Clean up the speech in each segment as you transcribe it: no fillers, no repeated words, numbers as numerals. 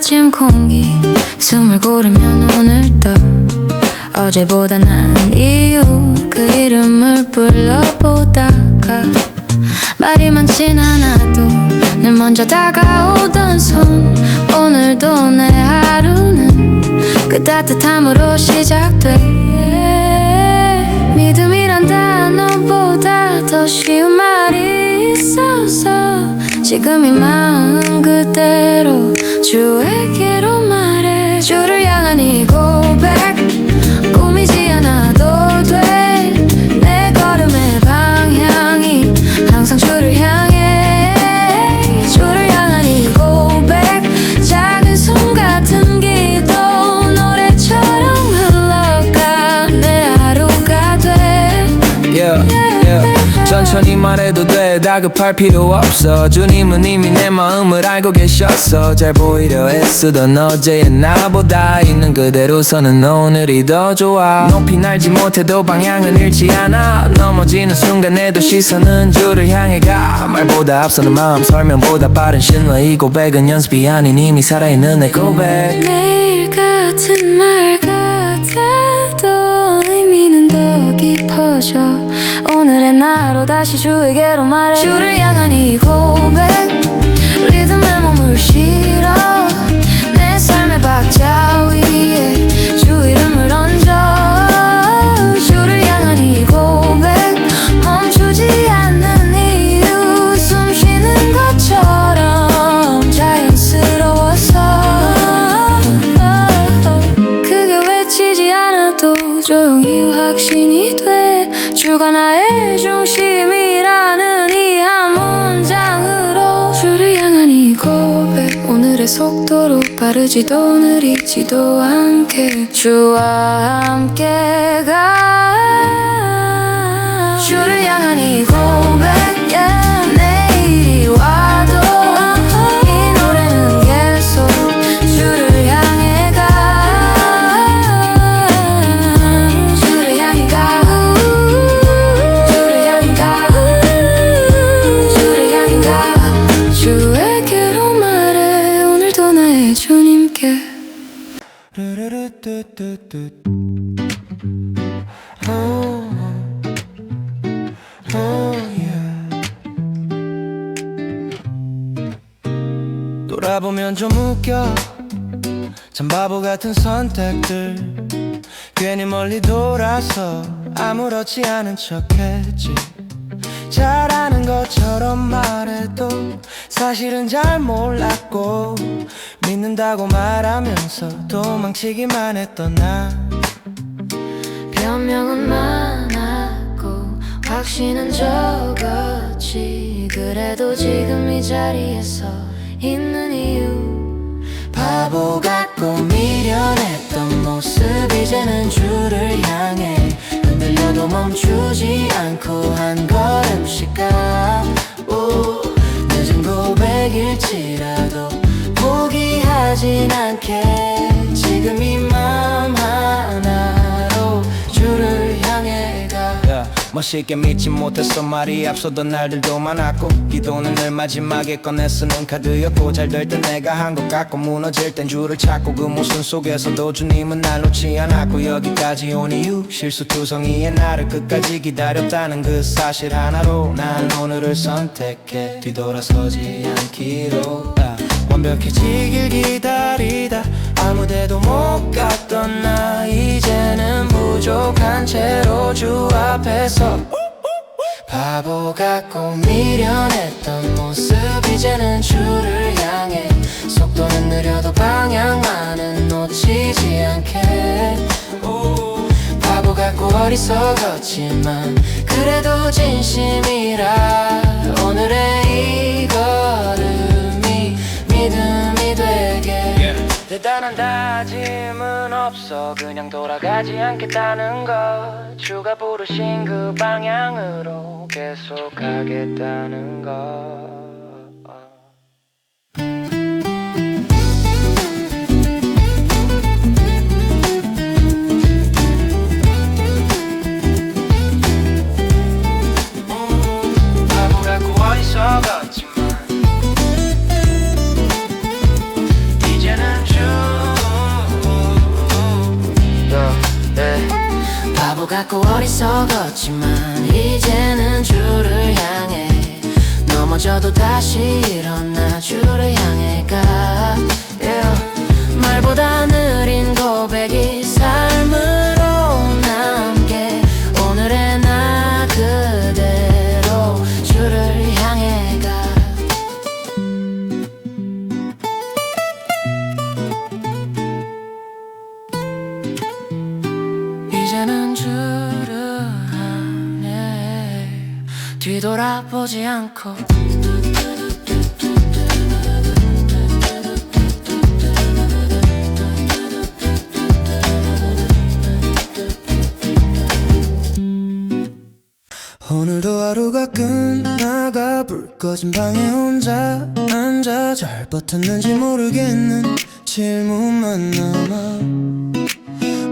아침 공기 숨을 고르면 오늘도 어제보다 나은 이유 그 이름을 불러보다가 말이 많진 않아도 늘 먼저 다가오던 손 오늘도 내 하루는 그 따뜻함으로 시작돼 믿음이란 단어보다 더 쉬운 말이 있어서 지금 이 마음 그대로 주에게로 말해 주를 향한 이 고백 꾸미지 않아도 돼 내 걸음의 방향이 항상 주를 향해 주를 향한 이 고백 작은 손 같은 기도 노래처럼 흘러가 내 하루가 돼 천천히 말해도 돼 다급할 필요 없어 주님은 이미 내 마음을 알고 계셨어 잘 보이려 애쓰던 어제의 나보다 있는 그대로 서는 오늘이 더 좋아 높이 날지 못해도 방향은 잃지 않아 넘어지는 순간에도 시선은 주를 향해 가 말보다 앞서는 마음 설명보다 빠른 신뢰 이 고백은 연습이 아닌 이미 살아있는 내 고백 매일 같은 말 같아도 의미는 더 깊어져 오늘의 나로 다시 주에게로 말해 주를 향한 이 고백 리듬에 몸을 실어 내 삶의 박자 위에 주 이름을 얹어 주를 향한 이 고백 멈추지 않는 이유 숨 쉬는 것처럼 자연스러워서 크게 외치지 않아도 조용히 확신이 돼 주가 나의 중심이라는 이 한 문장으로 주를 향한 이 고백 오늘의 속도로 빠르지도 느리지도 않게 주와 함께 가 주를 향한 이 고백 내일이 와도 이 노래는 계속 주를 향해 가 주를 향해 가 주에게로 말해 오늘도 나의 주님께 돌아보면 좀 웃겨 참 바보 같은 선택들 괜히 멀리 돌아서 아무렇지 않은 척했지 잘하는 것처럼 말해도 사실은 잘 몰랐고 믿는다고 말하면서 도망치기만 했던 나 변명은 많았고 확신은 적었지 그래도 지금 이 자리에서 있는 이유 바보 같고 미련했던 모습 이제는 주를 향해 흔들려도 멈추지 않고 한 걸음씩 가 늦은 고백일지라도 포기하진 않게 지금 이 맘 하나로 주를 향해 가 멋있게 믿지 못했어 말이 앞서던 날들도 많았고 기도는 늘 마지막에 꺼내 쓰는 카드였고 잘 될 땐 내가 한 것 같고 무너질 땐 주를 찾고 그 모순 속에서도 주님은 날 놓지 않았고 여기까지 온 이유 실수투성이의 나를 끝까지 기다렸다는 그 사실 하나로 난 오늘을 선택해 뒤돌아서지 않기로 완벽해지길 기다리다 아무데도 못 갔던 나 이제는 부족한 채로 주 앞에서 바보 같고 미련했던 모습 이제는 주를 향해 속도는 느려도 방향만은 놓치지 않게 바보 같고 어리석었지만 그래도 진심이라 오늘의 이 걸음이 믿음이 되게 대단한 다짐은 없어 그냥 돌아가지 않겠다는 것 주가 부르신 그 방향으로 계속 가겠다는 것 바보 같고 어리석었지만 이제는 같고 어리석었지만 이제는 주를 향해 넘어져도 다시 일어나 주를 향해 가 말보다 느린 고백이 삶으로 남게 오늘의 나 그대로 주를 향해 가 이제는 주를 향해 뒤돌아보지 않고 오늘도 하루가 끝나가 불 꺼진 방에 혼자 앉아 잘 버텼는지 모르겠는 질문만 남아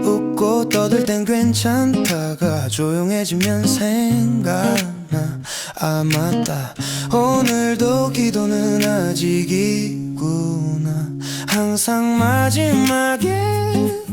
웃고 떠들 땐 괜찮다가 조용해지면 생각나 아 맞다 오늘도 기도는 아직이구나 항상 마지막에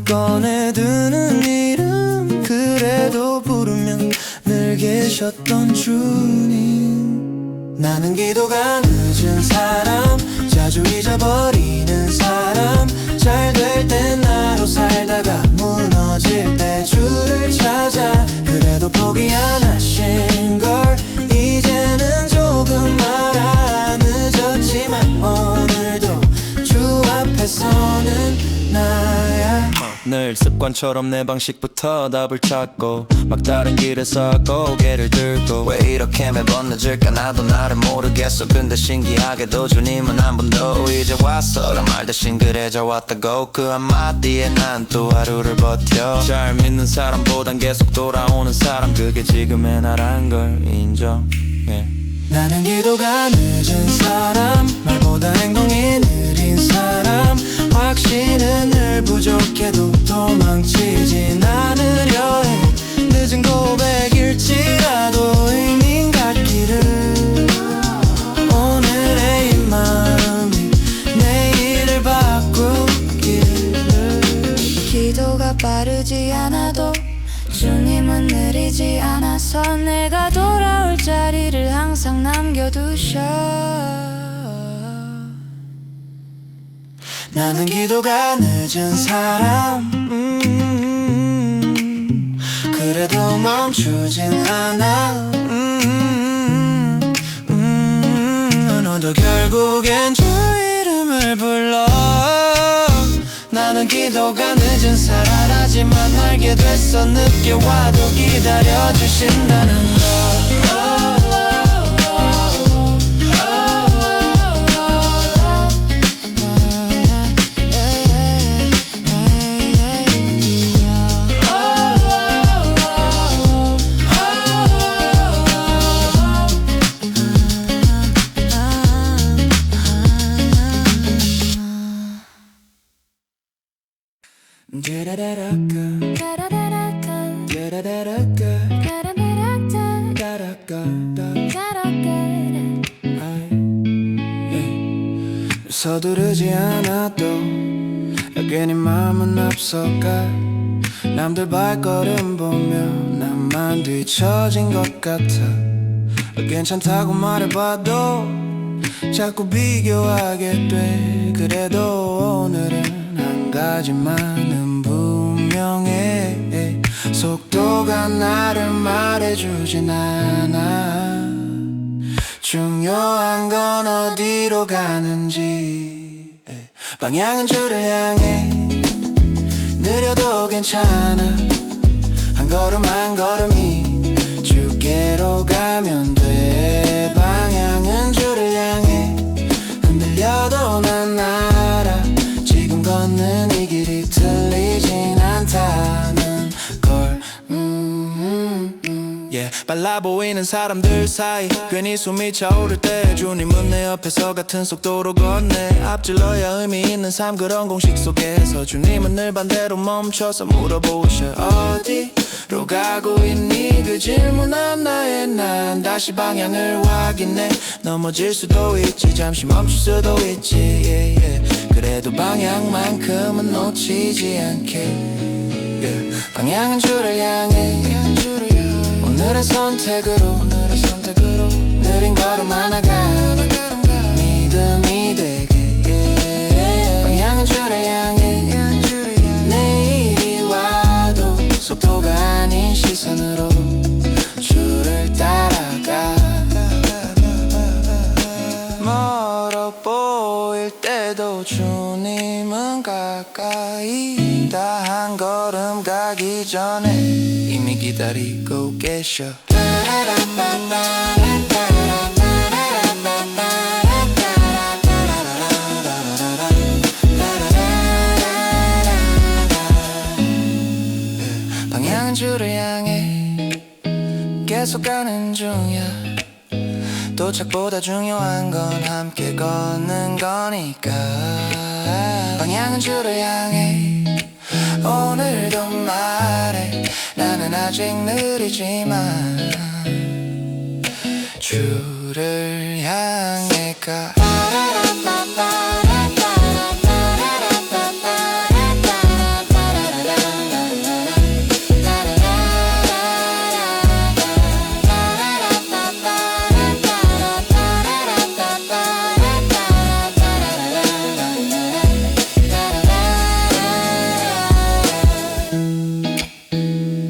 꺼내드는 이름 그래도 부르면 늘 계셨던 주님 나는 기도가 늦은 사람 자주 잊어버리는 사람 잘 될 땐 나로 살다가 무너질 때 주를 찾아 그래도 포기 안 하신 걸 이제는 조금 알아 늦었지만 오늘도 주 앞에서는 나야 늘 습관처럼 내 방식부터 답을 찾고 막다른 길에서 고개를 들고 왜 이렇게 매번 늦을까 나도 나를 모르겠어 근데 신기하게도 주님은 한 번도 이제 왔어 라는 말 대신 그래 잘 왔다고 그 한마디에 난 또 하루를 버텨 잘 믿는 사람보단 계속 돌아오는 사람 그게 지금의 나란 걸 인정해 나는 기도가 늦은 사람 말보다 행동이 느린 사람 확신은 늘 부족해도 도망치진 않으려 해 늦은 고백일지라도 의미 갖기를 오늘의 이 마음이 내일을 바꾸기를 기도가 빠르지 않아도 주님은 느리지 않아서 내가 돌아올 자리를 항상 남겨두셔 나는 기도가 늦은 사람 그래도 멈추진 않아 너도 결국엔 주 이름을 불러 나는 기도가 늦은 사람하지만 알게 됐어 늦게 와도 기다려주신다는 걸 서두르지 않아도 여전히 마음은 앞서가 남들 발걸음 보며 나만 뒤처진 것 같아 괜찮다고 말해봐도 자꾸 비교하게 돼 그래도 오늘은 한 가지만은 분명해 속도가 나를 말해주진 않아 중요한 건 어디로 가는지 방향은 주를 향해 느려도 괜찮아 한 걸음 한 걸음이 주께로 가면 돼 방향은 주를 향해 흔들려도 난 알아 지금 걷는 이 길이 틀리진 않다는 걸 빨라 보이는 사람들 사이 괜히 숨이 차오를 때 주님은 내 옆에서 같은 속도로 걷네 앞질러야 의미 있는 삶 그런 공식 속에서 주님은 늘 반대로 멈춰서 물어보셔 어디로 가고 있니 그 질문 하나에 난 다시 방향을 확인해 넘어질 수도 있지 잠시 멈출 수도 있지 그래도 방향만큼은 놓치지 않게 방향은 주를 향해 오늘의 선택으로 느린 걸음 하나가 믿음이 되게 방향은 줄을 향해 내일이 와도 속도가 아닌 시선으로 줄을 따라가 멀어 보일 때도 주님은 가까이다 한 걸음 가기 전에 이미 기다리고 계셔 방향은 줄을 향해 계속 가는 중이야 도착보다 중요한 건 함께 걷는 거니까 방향은 줄을 향해 오늘도 말해 나는 아직 느리지만 줄을 향해 가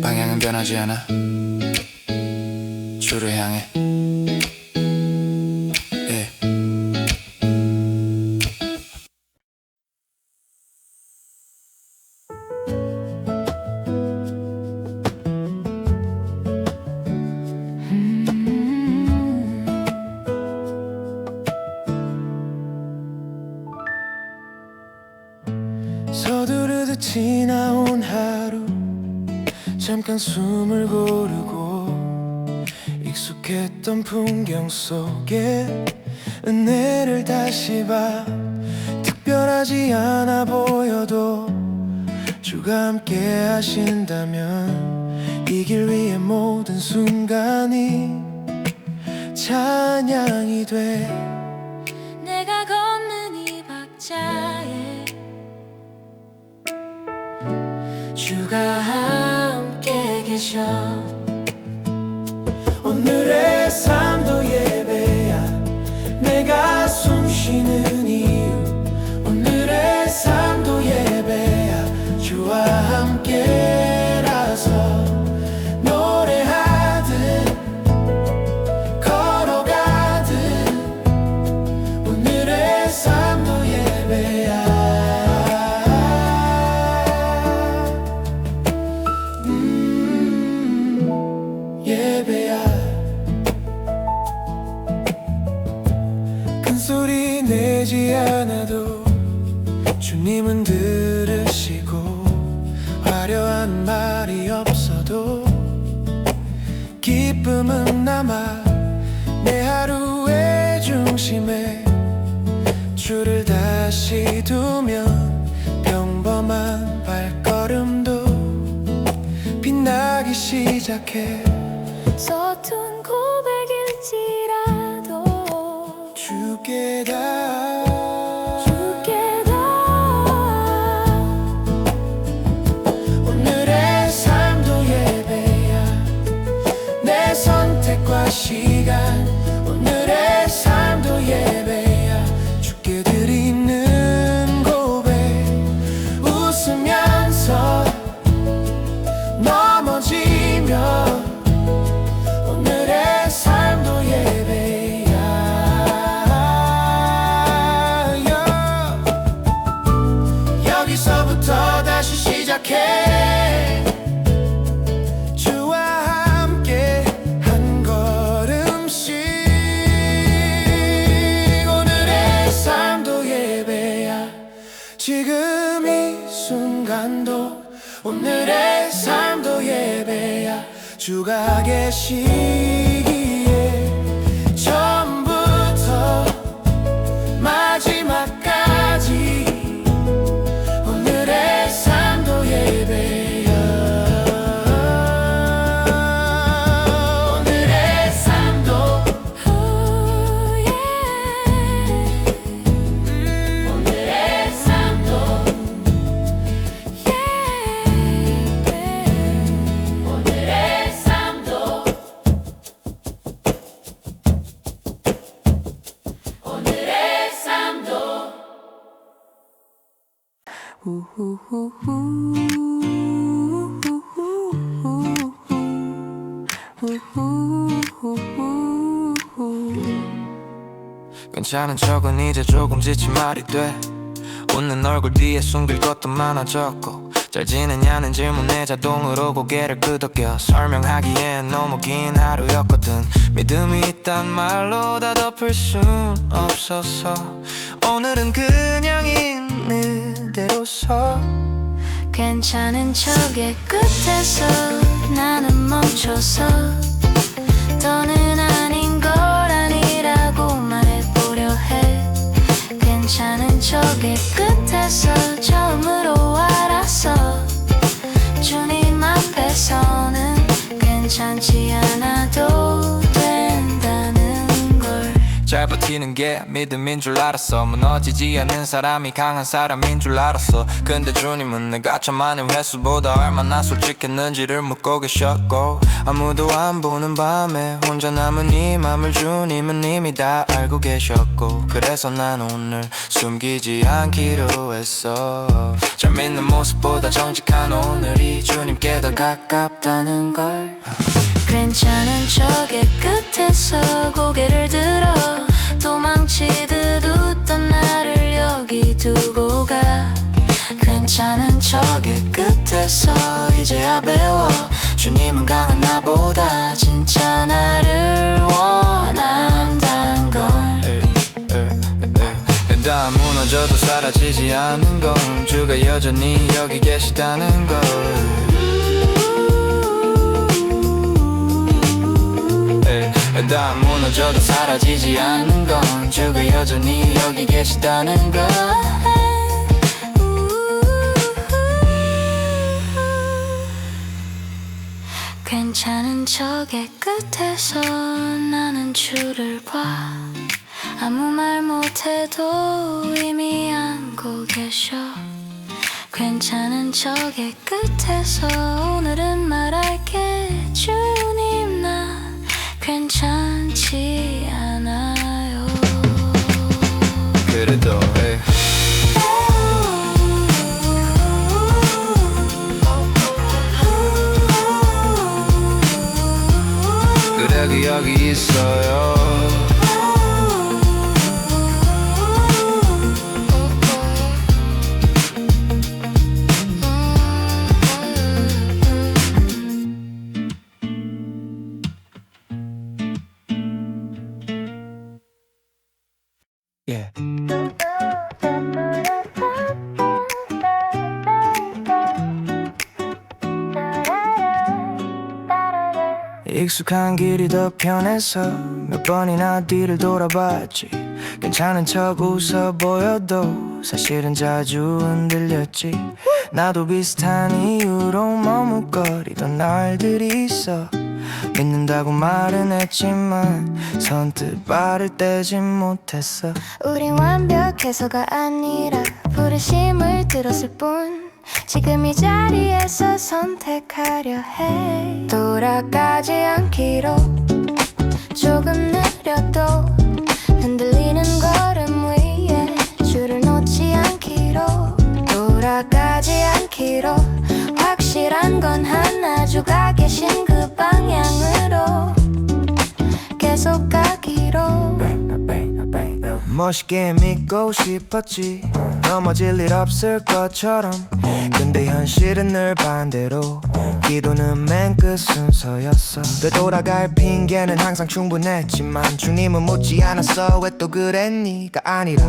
방향은 변하지 않아 줄을 향해 서두르듯 지나온 하루 잠깐 숨을 고르고 익숙했던 풍경 속에 은혜를 다시 봐 특별하지 않아 보여도 주가 함께 하신다면 이 길 위의 모든 순간이 찬양이 돼 내가 걷는 이 박자에 주가 함께 계셔 오늘의 삶도 예배야 내가 숨 쉬는 이유 오늘의 삶도 예배야 주와 함께라서 노래하듯 걸어가듯 오늘의 삶도 예배야 예배야 큰 소리 내지 않아도 주님은 들으시고 화려한 말이 없어도 기쁨은 남아 내 하루의 중심에 주를 다시 두면 평범한 발걸음도 빛나기 시작해 서툰 고백일지라도 주께 다 오늘의 삶도 예배야 내 선택과 시간 오늘의 삶도 예배야 주께 드리는 고백 웃으면서 넘어지며 오늘의 삶도 예배야 여기서부터 다시 시작해 주와 함께 한 걸음씩 오늘의 삶도 예배야 지금 이 순간도 오늘의 삶도 예배야 주가 계시기에 처음부터 마지막까지 오늘의 삶도 예배야 오늘의 삶도 오늘의 삶도 오늘의 삶도 괜찮은 척은 이제 조금 지친 말이 돼. 웃는 얼굴 뒤에 숨길 것도 많아졌고, 잘 지내냐는 질문에 자동으로 고개를 끄덕여 설명하기엔 너무 긴 하루였거든. 믿음이 있단 말로 다 덮을 순 없어서 오늘은 그냥 있는 대로 서. 괜찮은 척의 끝에서 나는 멈춰서 더는 아닌 걸 아니라고 말해보려 해. 괜찮은 척의 끝에서 처음으로 알았어. 주님 앞에서는 괜찮지 않아도 된다는 걸. 잘 버티는 게 믿음인 줄 알았어. 무너지지 않는 사람이 강한 사람인 줄 알았어. 근데 주님은 내가 참 많은 횟수보다 얼마나 솔직했는지를 묻고 계셨고, 아무도 안 보는 밤에 혼자 남은 이 맘을 주님은 이미 다 알고 계셨고, 그래서 난 오늘 숨기지 않기로 했어. 잘 믿는 모습보다 정직한 오늘이 주님께 더 가깝다는 걸. 괜찮은 척의 끝에서 고개를 들어 도망치듯 웃던 나를 여기 두고 가. 괜찮은 척의 끝에서 이제야 배워 주님은 강한 나보다 진짜 나를 원한단 걸. 다 무너져도 사라지지 않는 건 주가 여전히 여기 계시다는 걸. 다 무너져도 사라지지 않는 건 주가 여전히 여기 계시다는 걸. 괜찮은 척의 끝에서 나는 주를 봐. 아무 말 못해도 이미 안고 계셔. 괜찮은 척의 끝에서 오늘은 말할게. 주님 나 괜찮지 않아요. 그래도 그래도 여기 있어요. Yeah. 익숙한 길이 더 편해서 몇 번이나 뒤를 돌아봤지. 괜찮은 척 웃어 보여도 사실은 자주 흔들렸지. 나도 비슷한 이유로 머뭇거리던 날들이 있어. 믿는다고 말은 했지만 선뜻 발을 떼지 못했어. 우린 완벽해서가 아니라 부르심을 들었을 뿐. 지금 이 자리에서 선택하려 해. 돌아가지 않기로 조금 느려도 흔들리는 걸음 위에 줄을 놓지 않기로. 돌아가지 않기로 확실한 건 하나, 주가 계신 그 방향으로 계속 가기로. 멋있게 믿고 싶었지. 넘어질 일 없을 것처럼. 근데 현실은 늘 반대로. 기도는 맨 끝 순서였어. 되돌아갈 핑계는 항상 충분했지만 주님은 묻지 않았어. 왜 또 그랬니가 아니라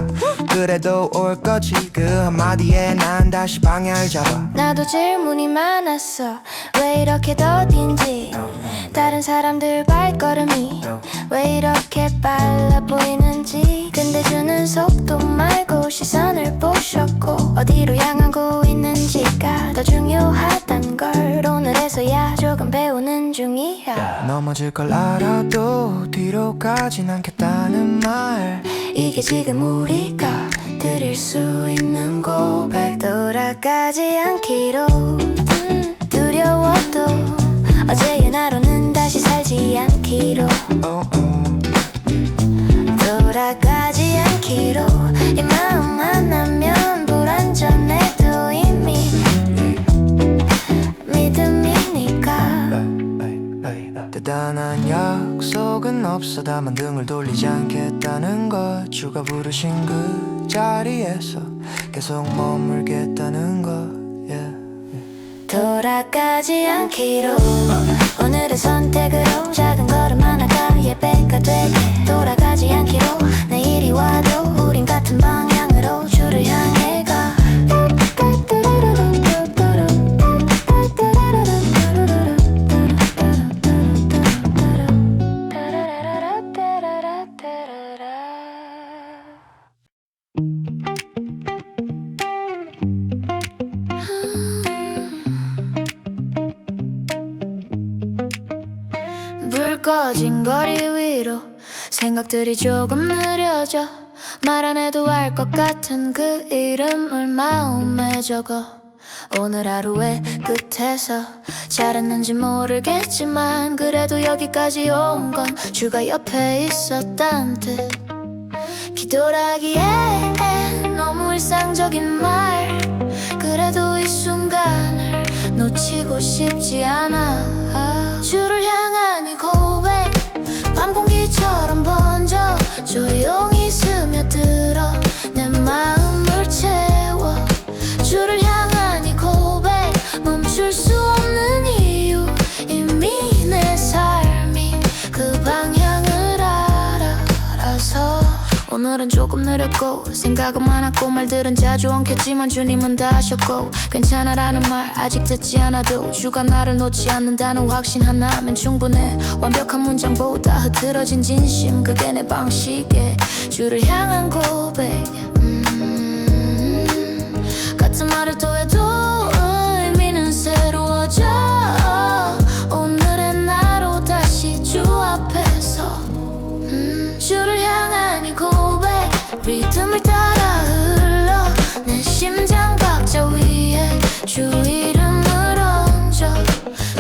그래도 올 거지. 그 한마디에 난 다시 방향을 잡아. 나도 질문이 많았어. 왜 이렇게 더딘지, 다른 사람들 발걸음이 왜 이렇게 빨라 보이는지. 근데 주는 속도 말고 시선을 보셨고, 어디로 향하고 있는지가 더 중요하단 걸 오늘에서야 조금 배우는 중이야. 넘어질 걸 알아도 뒤로 가진 않겠다는 말, 이게 지금 우리가 드릴 수 있는 고백. 돌아가지 않기로 두려워도 어제의 나로는 다시 살지 않기로. 돌아가지 않기로 이 마음 하나면 불안전해도 이미 단단한 약속은 없어. 다만 등을 돌리지 않겠다는 것. 주가 부르신 그 자리에서 계속 머물겠다는 것. 돌아가지 않기로 오늘의 선택으로 작은 걸음 하나가 예배가 되게 돌아가지 않기로 내일이 와도 우린 같은 방향으로 주를 향해 가. 불 꺼진 거리 위로 생각들이 조금 느려져. 말 안 해도 알 것 같은 그 이름을 마음에 적어. 오늘 하루의 끝에서 잘했는지 모르겠지만 그래도 여기까지 온 건 주가 옆에 있었단 뜻. 기도라기에 너무 일상적인 말. 그래도 이 순간을 놓치고 싶지 않아. 주를 향한 이 고백 밤 공기처럼 번져 조용히 스며들어 내 마음을 채워. 주를 향한 이 고백 멈출 수 없는 이유. 이미 내 삶이 그 방향을 알아서. 오늘은 조금 느렸고 생각은 많았고 말들은 자주 엉켰지만 주님은 다 하셨고 괜찮아라는 말 아직 듣지 않아도 주가 나를 놓지 않는다는 확신 하나면 충분해. 완벽한 문장보다 흐트러진 진심 그게 내 방식에 주를 향한 고백. 같은 말을 또 해도 의미는 새로워져. 오늘의 나로 다시 주 앞에서 주를 향한 이 고백 리듬을 따라 흘러 내 심장 박자 위에 주 이름을 얹어.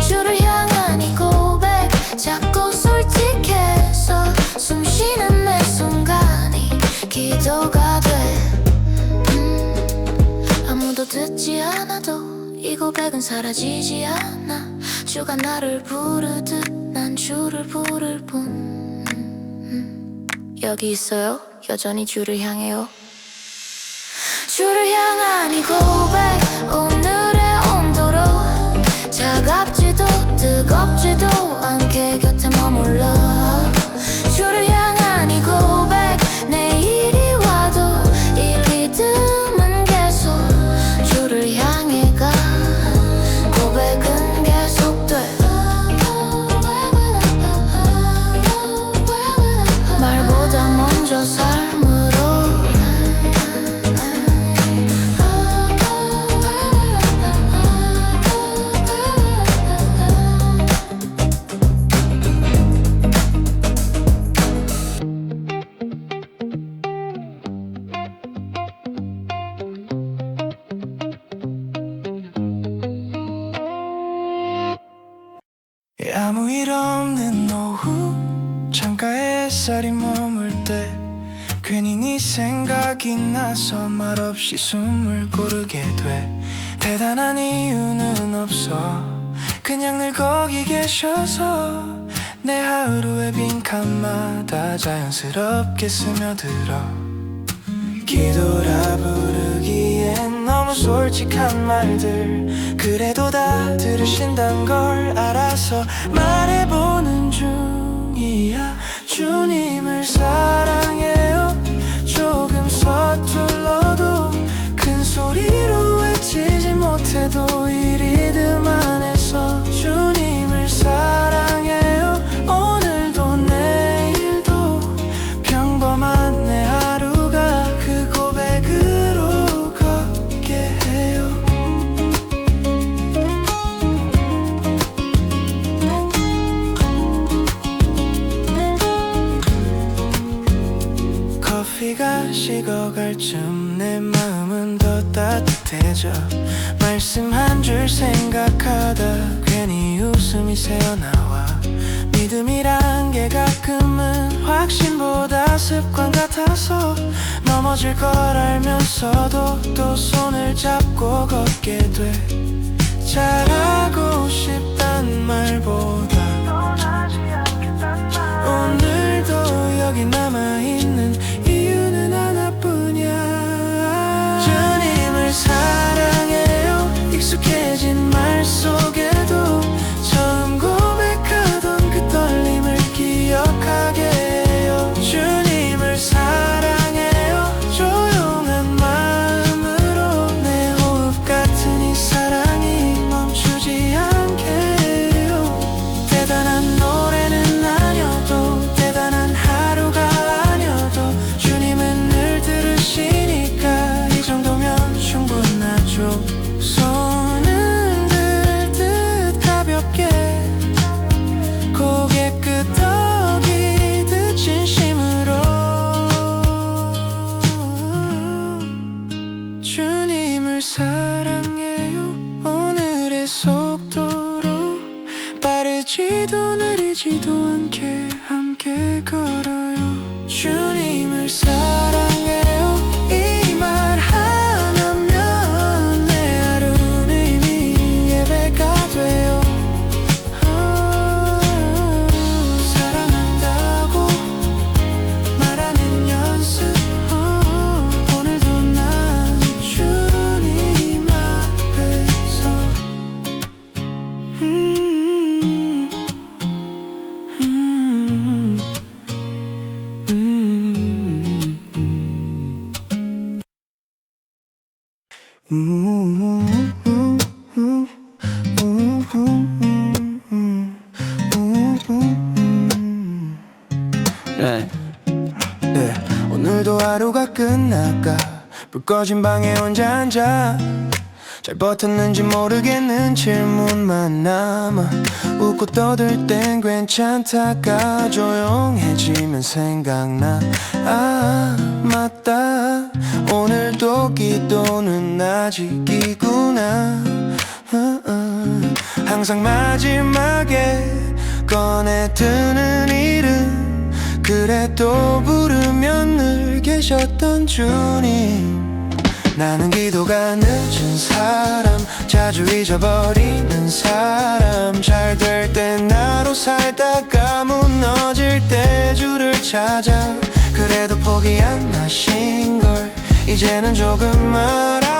주를 향한 이 고백 자꾸 솔직해서 숨 쉬는 매 순간이 기도가 돼. 아무도 듣지 않아도 이 고백은 사라지지 않아. 주가 나를 부르듯 난 주를 부를 뿐. 여기 있어요. 여전히 주를 향해요. 주를 향한 이 고백 오늘의 온도로 차갑지도 뜨겁지도 않게 곁에 머물러. 주를 향한 이 고백 내일이 와도 이 리듬은 계속 주를 향해 가. 고백은 계속돼. 말보다 먼저 삶으로. 아무 일 없는 오후 창가에 햇살이 머물 때 괜히 네 생각이 나서 말없이 숨을 고르게 돼. 대단한 이유는 없어. 그냥 늘 거기 계셔서 내 하루의 빈칸마다 자연스럽게 스며들어. 기도라 부르기엔 너무 솔직한 말들 그래도 다 들으신단 걸 알아서 말해보는 중이야. 주님을 사랑해요. 조금 서툴러도 큰 소리로 외치지 못해도 이 리듬 안에서 주님을 사랑해요. 오늘도 내일도 평범한 내 하루가 그 고백으로 걷게 해요. 커피가 식어갈 쯤 내 마음은 더 따뜻해져. 말씀 한 줄 생각하다 괜히 웃음이 새어나와. 믿음이란 게 가끔은 확신보다 습관 같아서 넘어질 걸 알면서도 또 손을 잡고 걷게 돼. 잘하고 싶단 말보다 빠르지도 느리지도 않게 함께 걸어요. 주님을 사랑해요 이 말 하나면 내 하루는 이미 예배가 돼요. 사랑한다고 말하는 연습 오늘도 난 주님 앞에서 네, 오늘도 하루가 끝날까 불 꺼진 방에 혼자 앉아 잘 버텼는지 모르겠는 질문만 남아 웃고 떠들 땐 괜찮다가 조용해지면 생각나. 아 맞다 오늘도 기도는 아직이구나. 항상 마지막에 꺼내드는 이름 그래도 부르면 늘 계셨던 주님. 나는 기도가 늦은 사람 자주 잊어버리는 사람 잘 될 땐 나로 살다가 무너질 때 주를 찾아 그래도 포기 안 하신걸 이제는 조금 알아.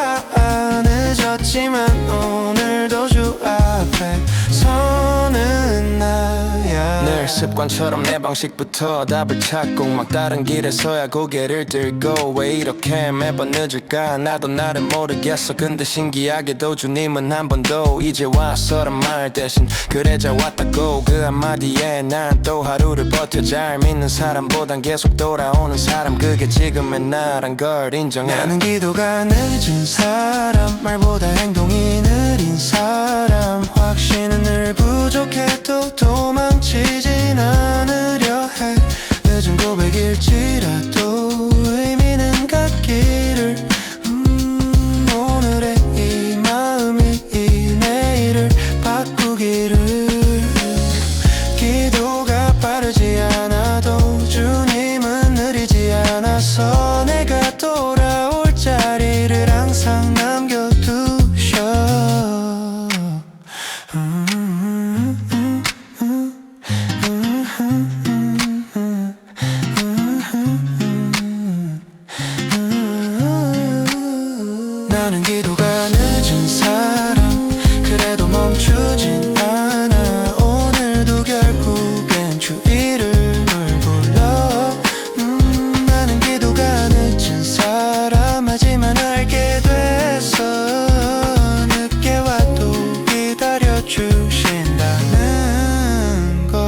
늦었지만 오늘도 주 앞에 서는 나야. 늘 습관처럼 내 방식부터 답을 찾고 막다른 길에서야 고개를 들고 왜 이렇게 매번 늦을까 나도 나를 모르겠어. 근데 신기하게도 주님은 한 번도 이제 와서란 말 대신 그래 잘 왔다고 그 한마디에 난 또 하루를 버텨. 잘 믿는 사람보단 계속 돌아오는 사람 그게 지금의 나란 걸 인정해. 나는 기도가 늦은 사람 말보다 행동이 느린 사람 확신은 늘 부족해도 도망치진 않으려 해. 늦은 고백일지라도 의미는 같기를 오늘의 이 마음이 이 내일을 바꾸기를. 기도가 빠르지 않아도 주님은 느리지 않아서 내가 돌아올 자리를 항상 남겨두셔. 나는 기도가 늦은 사람 그래도 멈추진 않아. 오늘도 결국엔 주 이름을 불러. 나는 기도가 늦은 사람 하지만 알게 됐어 늦게 와도 기다려주신다는 걸.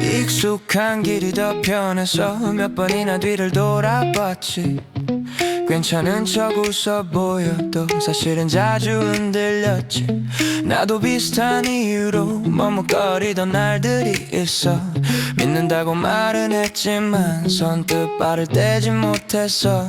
익숙한 길이 더 편해서 몇 번이나 뒤를 돌아봤지. 괜찮은 척 웃어 보여도 사실은 자주 흔들렸지. 나도 비슷한 이유로 머뭇거리던 날들이 있어. 믿는다고 말은 했지만 선뜻 발을 떼지 못했어.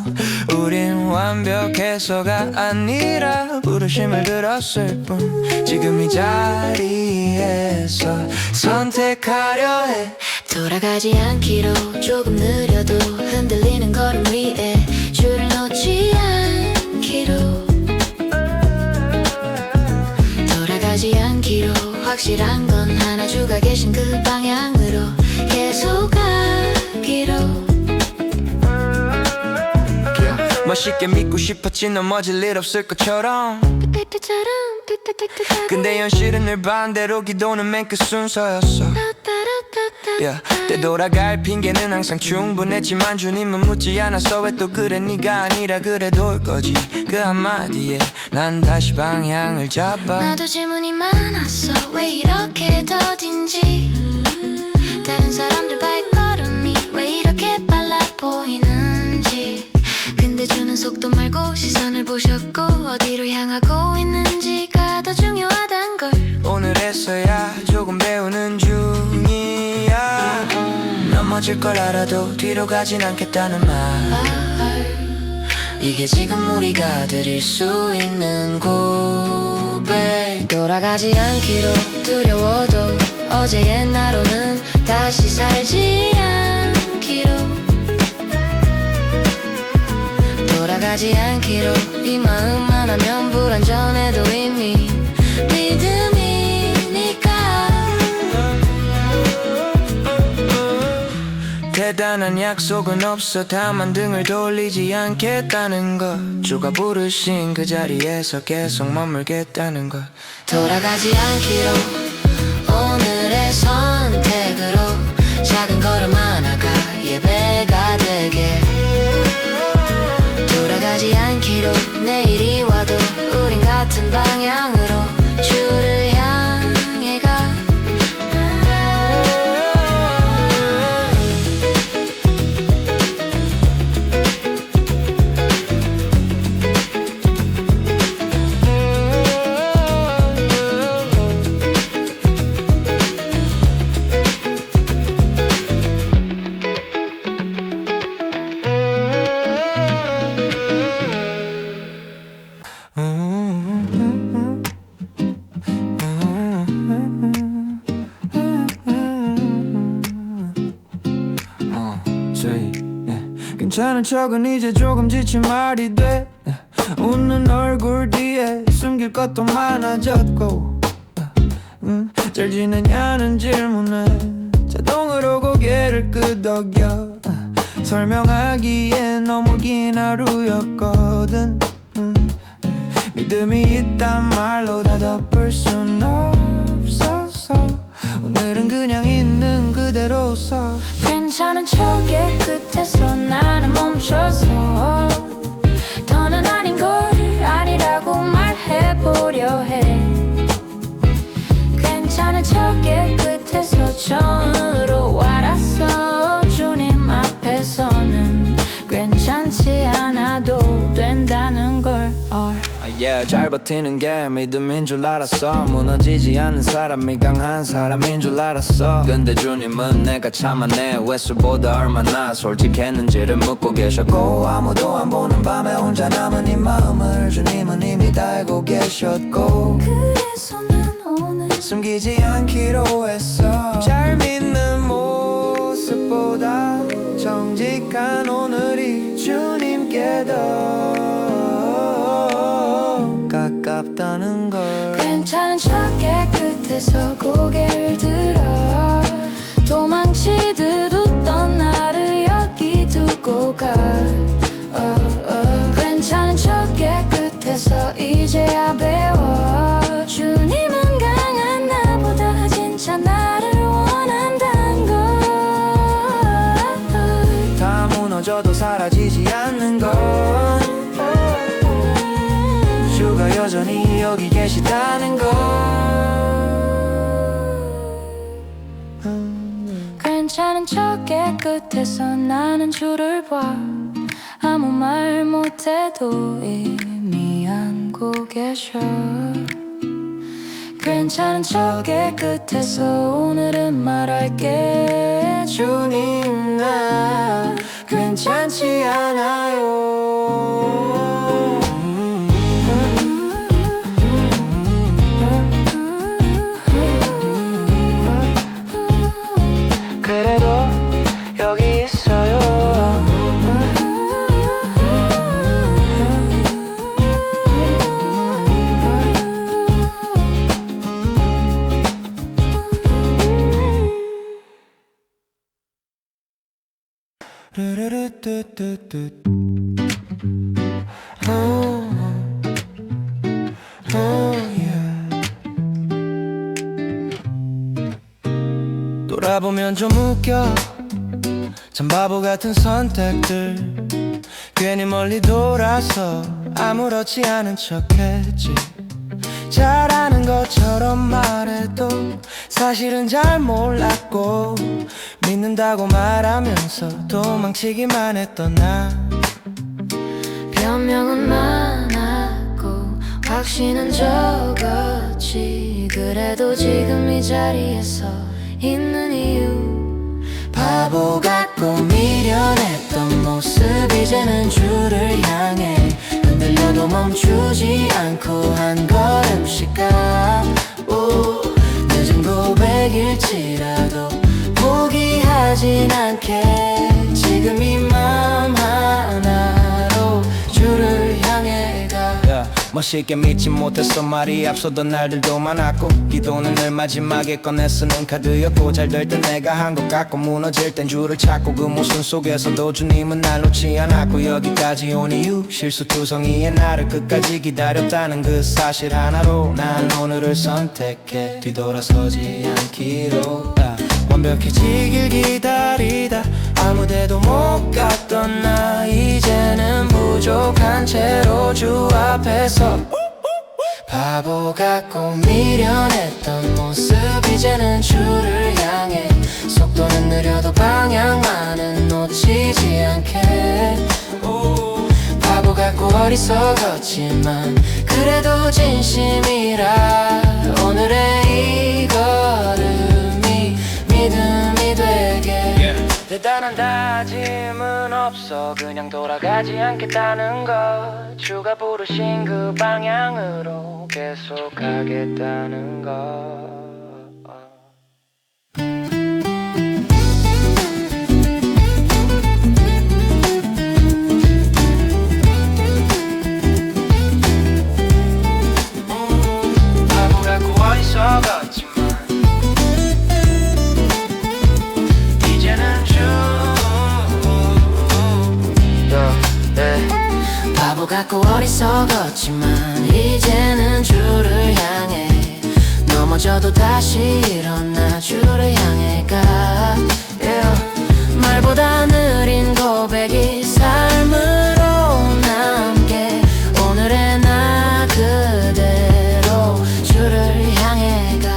우린 완벽해서가 아니라 부르심을 들었을 뿐 지금 이 자리에서 선택하려 해. 돌아가지 않기로 조금 느려도 흔들리는 걸음 위에 줄을 놓지 않기로 돌아가지 않기로 확실한 건 하나 주가 계신 그 방향으로 계속 가기로. 멋있게 믿고 싶었지 넘어질 일 없을 것처럼. 근데 현실은 늘 반대로 기도는 맨 끝 순서였어. 되돌아갈 핑계는 항상 충분했지만 주님은 묻지 않았어. 왜 또 그래 네가 아니라 그래도 올 거지. 그 한마디에 난 다시 방향을 잡아. 나도 질문이 많았어. 왜 이렇게 더딘지 다른 사람들 발걸음이 왜 이렇게 빨라 보이는지. 보셨고 어디로 향하고 있는지가 더 중요하단 걸 오늘에서야 조금 배우는 중이야 넘어질 걸 알아도 뒤로 가진 않겠다는 말 이게 지금 우리가 드릴 수 있는 고백 돌아가지 않기로 두려워도 어제의 나로는 다시 살지 않기로 돌아가지 않기로 이 마음만 하면 불완전해도 이미 믿음이니까 대단한 약속은 없어 다만 등을 돌리지 않겠다는 것 주가 부르신 그 자리에서 계속 머물겠다는 것 돌아가지 않기로 오늘의 선택으로 작은 걸음 하나가 예배가 되게 돌아가지 않기로 내일이 와도 우린 같은 방향으로 주를 향해 가 괜찮은 척은 이제 조금 지친 말이 돼 웃는 얼굴 뒤에 숨길 것도 많아졌고 잘 지내냐는 질문에 자동으로 고개를 끄덕여 설명하기엔 너무 긴 하루였거든 믿음이 있단 말로 다 덮을 순 없었어 오늘은 그냥 있는 그대로 서 괜찮은 척의 끝에서 나는 멈춰서 더는 아닌 걸 아니라고 말해보려 해 괜찮은 척의 끝에서 처음으로 알았어 주님 앞에서는 괜찮지 않아도 된다는 걸 Yeah, 잘 버티는 게 믿음인 줄 알았어 무너지지 않는 사람이 강한 사람인 줄 알았어 근데 주님은 내가 참아내 횟수보다 얼마나 솔직했는지를 묻고 계셨고 아무도 안 보는 밤에 혼자 남은 이 마음을 주님은 이미 다 알고 계셨고 그래서 난 오늘 숨기지 않기로 했어 잘 믿는 모습보다 정직한 오늘이 주님께 더 가깝다는 걸 괜찮은 척의 끝에서 고개를 들어 도망치듯 웃던 나를 여기 두고 가 괜찮은 척의 끝에서 이제야 배워 주님은 강한 나보다 진짜 나를 원한단 걸 다 무너져도 사라지지 않는 건 주가 여전히 여기 계시다는 걸 괜찮은 척의 끝에서 나는 주를 봐 아무 말 못해도 이미 안고 계셔 괜찮은 척의 끝에서 오늘은 말할게 주님 나 괜찮지 않아요 그래도 여기 있어요 돌아보면 좀 웃겨 참 바보 같은 선택들 괜히 멀리 돌아서 아무렇지 않은 척했지 잘하는 것처럼 말해도 사실은 잘 몰랐고 믿는다고 말하면서 도망치기만 했던 나 변명은 많아 확신은 적었지. 그래도 지금 이 자리에서 있는 이유, 바보 같고 미련했던 모습 이제는 주를 향해 흔들려도 멈추지 않고 한 걸음씩 가. 늦은 고백일지라도 포기하진 않게. 지금 이 맘 하나로 주를 향해 가. 멋있게 믿지 못했어 말이 앞서던 날들도 많았고, 기도는 늘 마지막에 꺼내 쓰는 카드였고, 잘 될 땐 내가 한 것 같고 무너질 땐 줄을 찾고, 그 모순 속에서도 주님은 날 놓지 않았고, 여기까지 온 이유 실수투성이의 나를 끝까지 기다렸다는 그 사실 하나로 난 오늘을 선택해 뒤돌아서지 않기로. 완벽해지길 기다리다 아무데도 못 갔던 나 이제는 부족한 채로 주 앞에서 바보 같고 미련했던 모습 이제는 주를 향해 속도는 느려도 방향만은 놓치지 않게. 바보 같고 어리석었지만 그래도 진심이라 오늘의 이 걸음이 믿음이 되게. 대단한 다짐은 없어 그냥 돌아가지 않겠다는 것, 주가 부르신 그 방향으로 계속 가겠다는 것. 바보 같고 어리석었지만 바보 같고 어리석었지만 이제는 주를 향해 넘어져도 다시 일어나 주를 향해 가. 말보다 느린 고백이 삶으로 남게. 오늘의 나 그대로 주를 향해 가.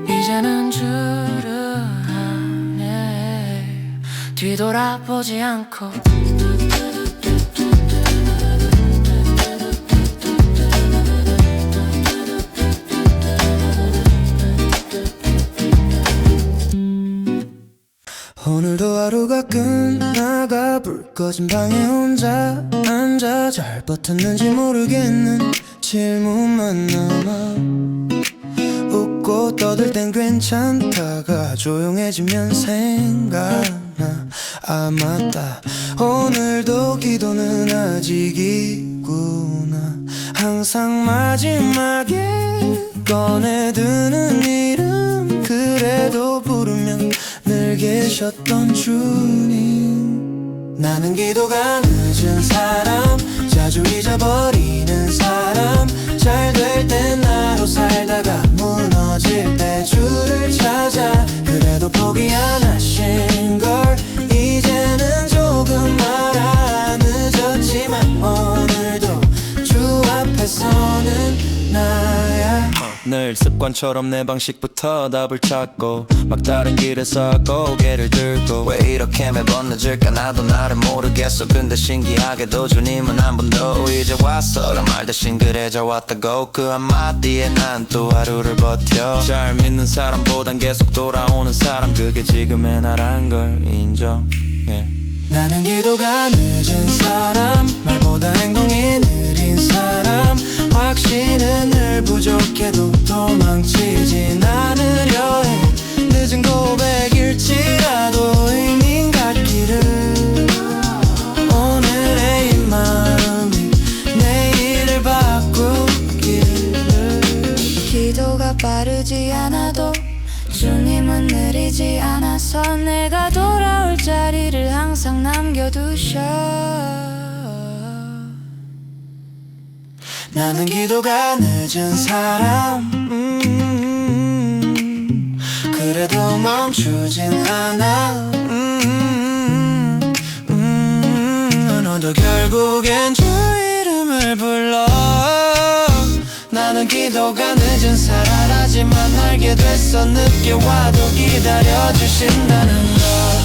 이제는 주를 향해 뒤돌아보지 않고. 오늘도 하루가 끝나가 불 꺼진 방에 혼자 앉아 잘 버텼는지 모르겠는 질문만 남아. 웃고 떠들 땐 괜찮다가 조용해지면 생각나. 아 맞다, 오늘도 기도는 아직이구나. 항상 마지막에 꺼내드는 이름, 그래도 부르면 늘 계셨던 주님. 나는 기도가 늦은 사람, 자주 잊어버리는 사람, 잘 될 땐 나로 살다가 무너질 때 주를 찾아. 그래도 포기 안 하신 걸 이제는 조금 알아. 늦었지만 오늘도 주 앞에서는 나야. 늘 습관처럼 내 방식부터 답을 찾고 막다른 길에서 고개를 들고, 왜 이렇게 매번 늦을까 나도 나를 모르겠어. 근데 신기하게도 주님은 한 번도 이제 왔어라 말 대신 그래 잘 왔다고 그 한마디에 난 또 하루를 버텨. 잘 믿는 사람보단 계속 돌아오는 사람, 그게 지금의 나란 걸 인정해. 나는 기도가 늦은 사람, 말보다 행동이 느린 사람, 확신은 늘 부족해도 도망치진 않으려 해. 늦은 고백일지라도 의미 갖기를. 오늘의 이 마음이 내일을 바꾸기를. 기도가 빠르지 않아도 주님은 느리지 않아서 내가 돌아올 자리를 항상 남겨두셔. 나는 기도가 늦은 사람, 그래도 멈추진 않아. 너도 결국엔 주 이름을 불러. 나는 기도가 늦은 사람, 하지만 알게 됐어 늦게 와도 기다려주신다는 걸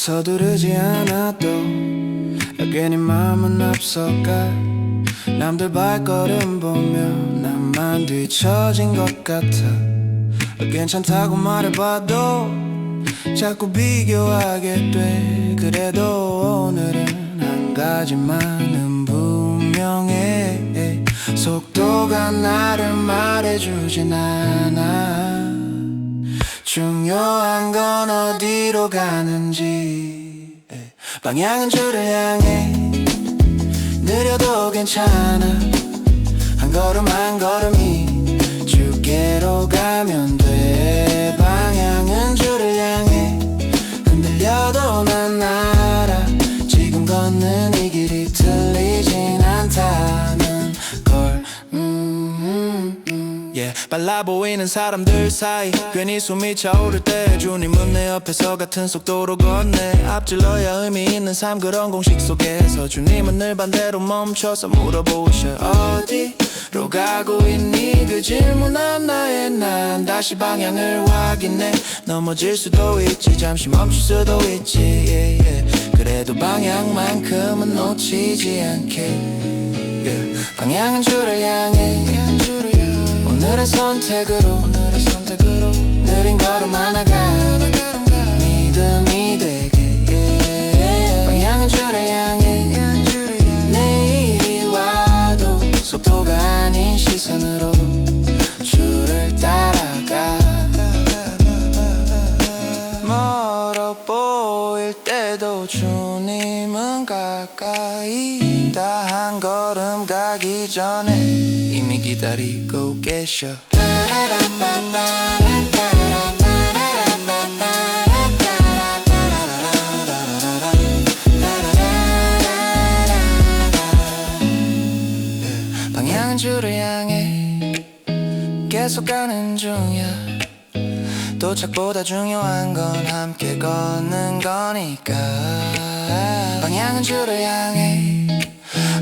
서두르지 않아도 괜히 마음은 앞서가 남들 발걸음 보며 나만 뒤처진 것 같아 괜찮다고 말해봐도 자꾸 비교하게 돼 그래도 오늘은 한 가지만은 분명해 속도가 나를 말해주진 않아 중요한 건 어디로 가는지 방향은 주를 향해 느려도 괜찮아 한 걸음 한 걸음이 주께로 가면 돼 방향은 주를 향해 흔들려도 난 알아 지금 걷는 이 길이 틀리진 않다는 걸 빨라 보이는 사람들 사이 괜히 숨이 차오를 때 주님은 내 옆에서 같은 속도로 걷네 앞질러야 의미 있는 삶 그런 공식 속에서 주님은 늘 반대로 멈춰서 물어보셔 어디로 가고 있니 그 질문 하나에 난 다시 방향을 확인해 넘어질 수도 있지 잠시 멈출 수도 있지 그래도 방향만큼은 놓치지 않게 방향은 주를 향해 오늘의 선택으로 느린 걸음 하나가 믿음이 되게 방향은 주를 향해 내일이 와도 속도가 아닌 시선으로 주를 따라가 멀어 보일 때도 주님은 가까이다 한 걸음 가기 전에 이미 기다리고 계셔 방향은 주를 향해 계속 가는 중이야 도착보다 중요한 건 함께 걷는 거니까 방향은 주를 향해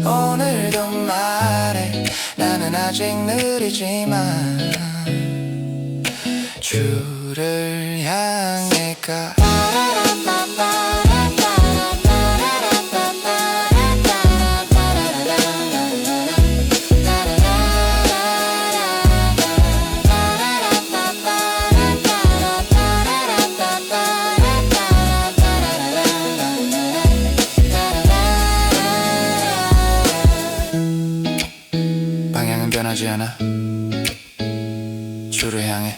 오늘도 말해 나는 아직 느리지만 주를 향해 가 방향은 변하지 않아 주를 향해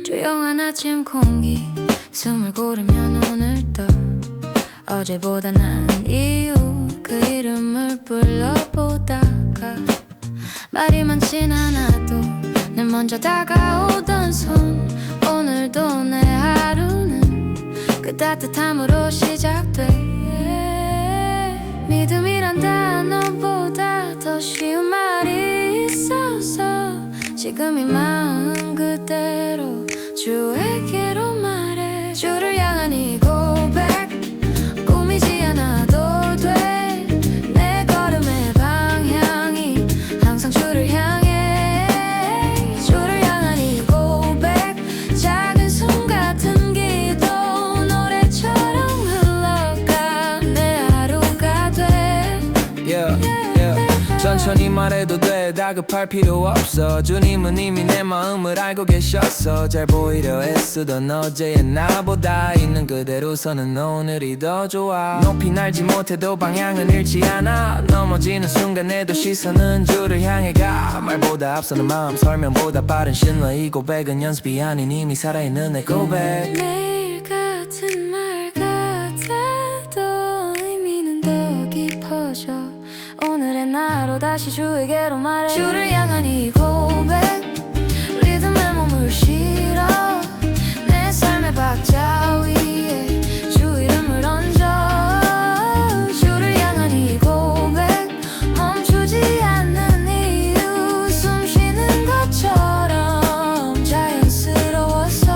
조용한 아침 공기 숨을 고르면 오늘도 어제보다 나은 이유 그 이름을 불러보다가 말이 많진 않아도 늘 먼저 다가오던 손 오늘도 내 하루는 그 따뜻함으로 시작돼 믿음이란 단어보다 더 쉬운 말이 있어서 지금 이 마음 그대로 주에게로 말해 주를 향한 이 고백 꾸미지 않아도 돼 내 걸음의 방향이 항상 주를 향해 주를 향한 이 고백 작은 숨 같은 기도 노래처럼 흘러가 내 하루가 돼 천천히 말해도 돼 다급할 필요 없어 주님은 이미 내 마음을 알고 계셨어 잘 보이려 애쓰던 어제의 나보다 있는 그대로 서는 오늘이 더 좋아 높이 날지 못해도 방향은 잃지 않아 넘어지는 순간에도 시선은 주를 향해 가 말보다 앞서는 마음 설명보다 빠른 신뢰 이 고백은 연습이 아닌 이미 살아있는 내 고백 매일 같은 말 같아도 의미는 더 깊어져 오늘의 나로 다시 주에게로 말해 주를 향한 이 고백 리듬에 몸을 실어 내 삶의 박자 위에 주 이름을 얹어 주를 향한 이 고백 멈추지 않는 이유 숨 쉬는 것처럼 자연스러워서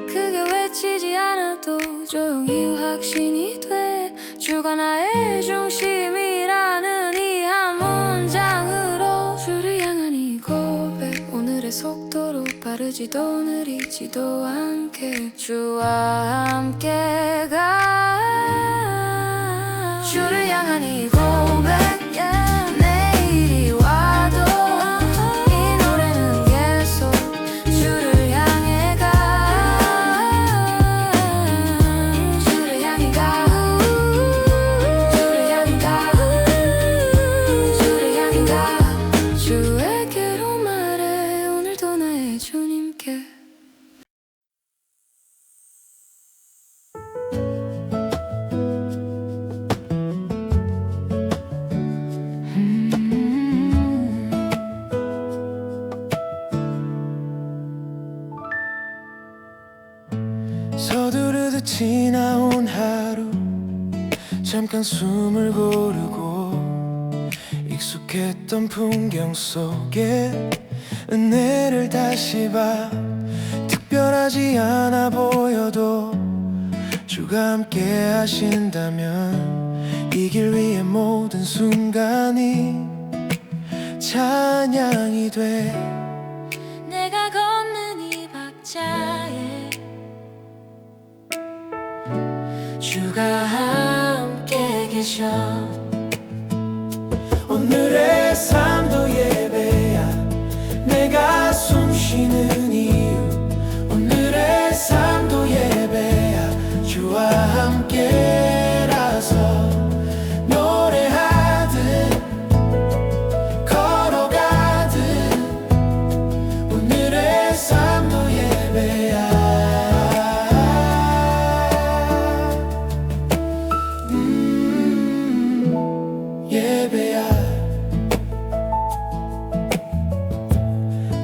크게 외치지 않아도 조용히 확신이 돼 주가 나의 중심이라는 이 한 문장으로 주를 향한 이 고백 오늘의 속도로 빠르지도 느리지도 않게 주와 함께 가 주를 향한 이 고백 내일이 와도 이 노래는 계속 주를 향해 가 주를 향해 가 주를 향해 가 주를 향해 가 주에게로 말해 오늘도 나의 주님께 서두르듯 지나온 하루 잠깐 숨을 고르고 익숙했던 풍경 속에 은혜를 다시 봐 특별하지 않아 보여도 주가 함께 하신다면 이 길 위의 모든 순간이 찬양이 돼 내가 걷는 이 박자에 주가 함께 계셔 오늘의 삶도 예배야 내가 숨 쉬는 이유 오늘의 삶도 예배야 주와 함께라서 노래하듯 걸어가듯 오늘의 삶도 예배야 예배야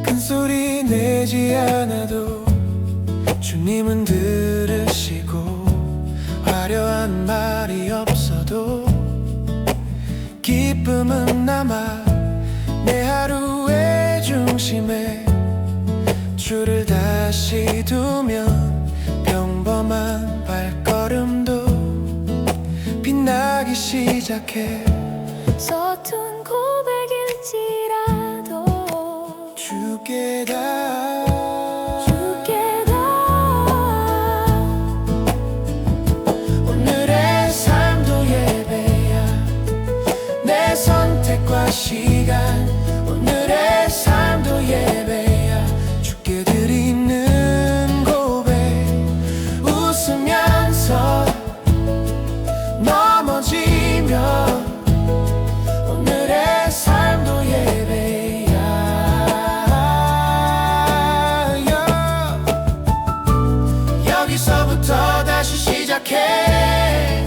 큰 소리 내지 않아도 주님은 들으시고 화려한 말이 없어도 기쁨은 남아 내 하루의 중심에 주를 다시 두면 평범한 발걸음도 빛나기 시작해 서툰 고백일지라도 주께 다 오늘의 삶도 예배야 내 선택과 시간 오늘의 삶도 예배야 주께 드리는 고백 웃으면서 넘어지며 오늘의 삶도 예배야 여기서부터 다시 시작해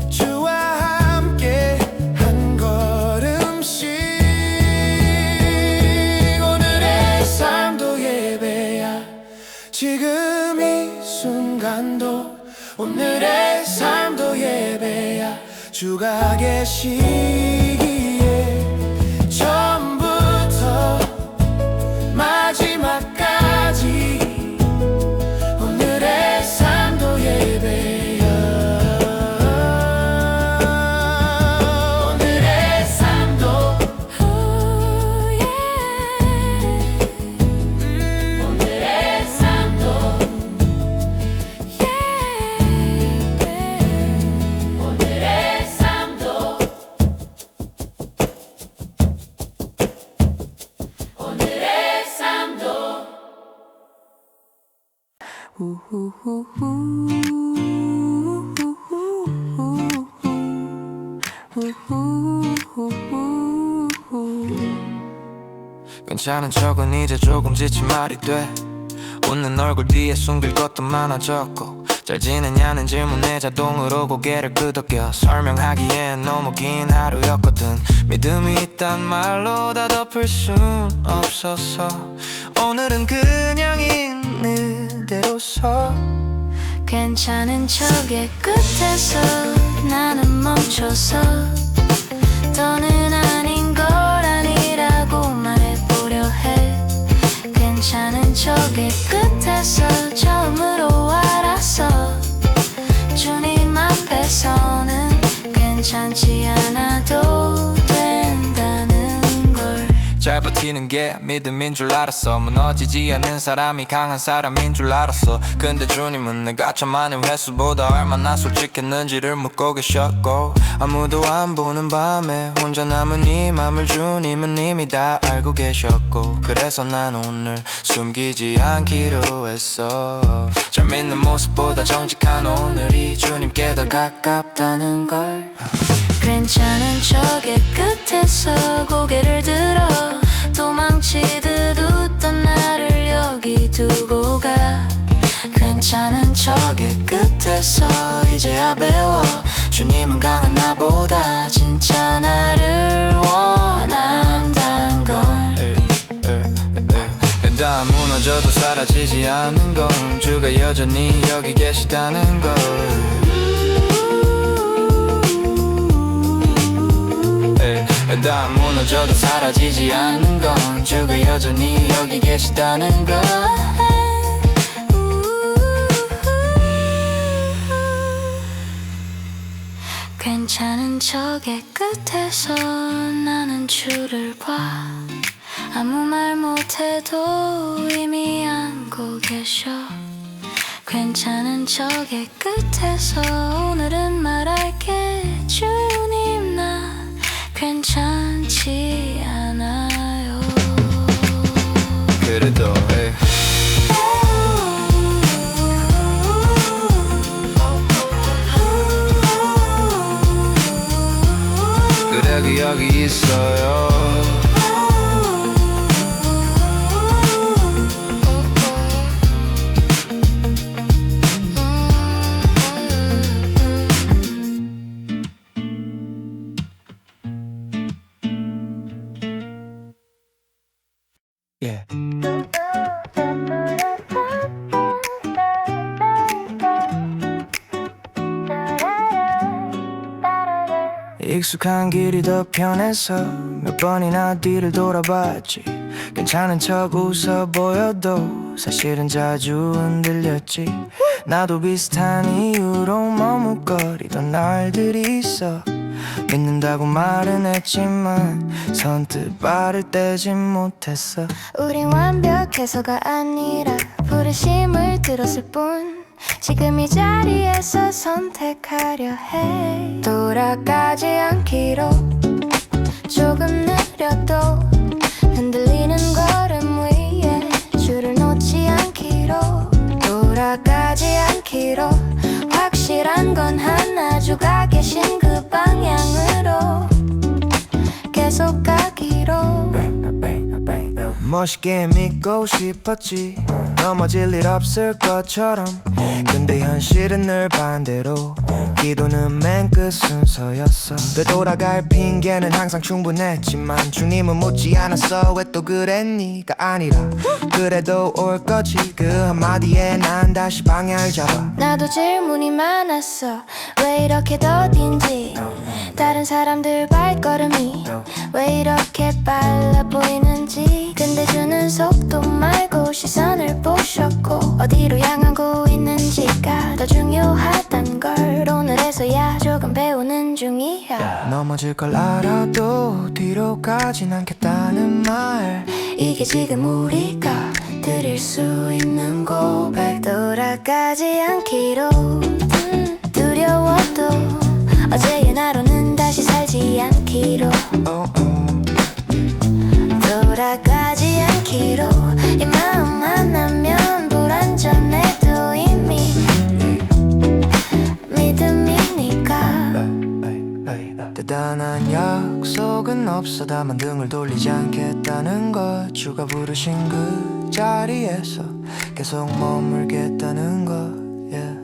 주와 함께 한 걸음씩 오늘의 삶도 예배야 지금 이 순간도 오늘의 삶도 예배야 주가 계시기에 처음부터 마지막까지 오늘의 삶도 예배야 오늘의 삶도 오늘의 삶도 오늘의 삶도 괜찮은 척은 이제 조금 지친 말이 돼. 웃는 얼굴 뒤에 숨길 것도 많아졌고, 잘 지내냐는 질문에 자동으로 고개를 끄덕여 설명하기엔 너무 긴 하루였거든. 믿음이 있단 말로 다 덮을 순 없어서 오늘은 그냥 있는 대로 서. 괜찮은 척의 끝에서 나는 멈춰서 더는 아닌 걸 아니라고 말해보려 해. 괜찮은 척의 끝에서 처음으로 알았어. 주님 앞에서는 괜찮지 않아도 된다는 걸. 잘 버티는 게 믿음인 줄 알았어. 무너지지 않는 사람이 강한 사람인 줄 알았어. 근데 주님은 내가 참 많은 횟수보다 얼마나 솔직했는지를 묻고 계셨고, 아무도 안 보는 밤에 혼자 남은 이 맘을 주님은 이미 다 알고 계셨고, 그래서 난 오늘 숨기지 않기로 했어. 잘 믿는 모습보다 정직한 오늘이 주님께 더 가깝다는 걸. 괜찮은 척의 끝에서 고개를 들어 도망치듯 웃던 나를 여기 두고 가. 괜찮은 척의 끝에서 이제야 배워 주님은 강한 나보다 진짜 나를 원한단 걸. 다 무너져도 사라지지 않는 건 주가 여전히 여기 계시다는 걸. 다 무너져도 사라지지 않는 건 주가 여전히 여기 계시다는 걸. 괜찮은 척의 끝에서 나는 주를 봐. 아무 말 못해도 이미 안고 계셔. 괜찮은 척의 끝에서 오늘은 말할게. 주님 나 괜찮지 않아요. 그래도 그래도 여기 있어요. Yeah. 익숙한 길이 더 편해서 몇 번이나 뒤를 돌아봤지. 괜찮은 척 웃어 보여도 사실은 자주 흔들렸지. 나도 비슷한 이유로 머뭇거리던 날들이 있어. 믿는다고 말은 했지만 선뜻 발을 떼지 못했어. 우린 완벽해서가 아니라 부르심을 들었을 뿐. 지금 이 자리에서 선택하려 해. 돌아가지 않기로 조금 느려도 흔들리는 걸음 위에 줄을 놓지 않기로. 돌아가지 않기로 확실한 건 하나, 주가 계신 그 방향으로 계속 가기로. 멋있게 믿고 싶었지, 넘어질 일 없을 것처럼. 근데 현실은 늘 반대로 기도는 맨 끝 순서였어. 되돌아갈 핑계는 항상 충분했지만 주님은 묻지 않았어. 왜 또 그랬니가 아니라 그래도 올 거지. 그 한마디에 난 다시 방향을 잡아. 나도 질문이 많았어. 왜 이렇게 더딘지, 다른 사람들 발걸음이 왜 이렇게 빨라 보이는지. 근데 주는 속도 말고 시선을 보셨고, 어디로 향하고 있는지가 더 중요하단 걸 오늘에서야 조금 배우는 중이야. 넘어질 걸 알아도 뒤로 가진 않겠다는 말, 이게 지금 우리가 드릴 수 있는 고백. 돌아가지 않기로 두려워도 어제의 나로는 다시 살지 않기로. 돌아가지 않기로 이 마음 하나면 불안전해도 이미 간단한 약속은 없어. 다만 등을 돌리지 않겠다는 것. 주가 부르신 그 자리에서 계속 머물겠다는 것. yeah.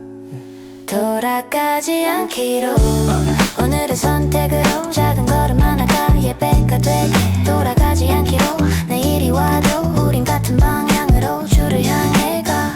돌아가지 않기로 오늘의 선택으로 작은 걸음 하나가 예배가 되게 돌아가지 않기로 내일이 와도 우린 같은 방향으로 주를 향해 가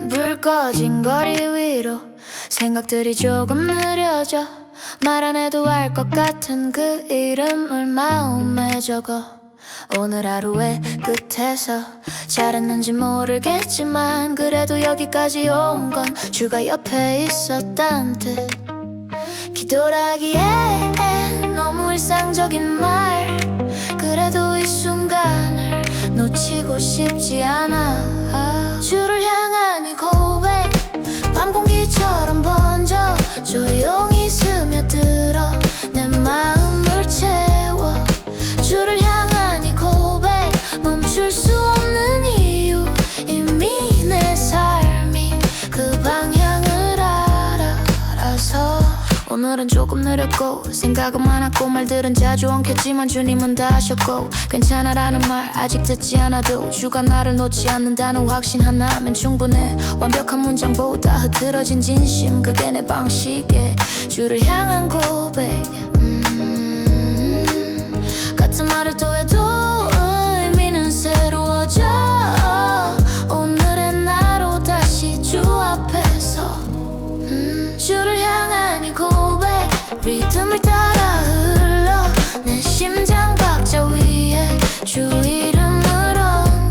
불 꺼진 거리 위로 생각들이 조금 느려져 말 안 해도 알 것 같은 그 이름을 마음에 적어 오늘 하루의 끝에서 잘했는지 모르겠지만 그래도 여기까지 온 건 주가 옆에 있었단 뜻 기도라기엔 너무 일상적인 말 그래도 이 순간을 놓치고 싶지 않아 주를 향한 이 고백 밤 공기처럼 번져 조용히 스며들어 내 마음을 채워 주를 향한 이 고백 멈출 수 없는 이유 이미 내 삶이 그 방향을 알아서 오늘은 조금 느렸고 생각은 많았고 말들은 자주 엉켰지만 주님은 다 하셨고 괜찮아라는 말 아직 듣지 않아도 주가 나를 놓지 않는다는 확신 하나면 충분해 완벽한 문장보다 흐트러진 진심 그게 내 방식에 주를 향한 고백 같은 말을 또 해도 의미는 새로워져 오늘의 나로 다시 주 앞에서 주를 향한 이 고백 리듬을 따라 흘러 내 심장 박자 위에 주 이름을 얹어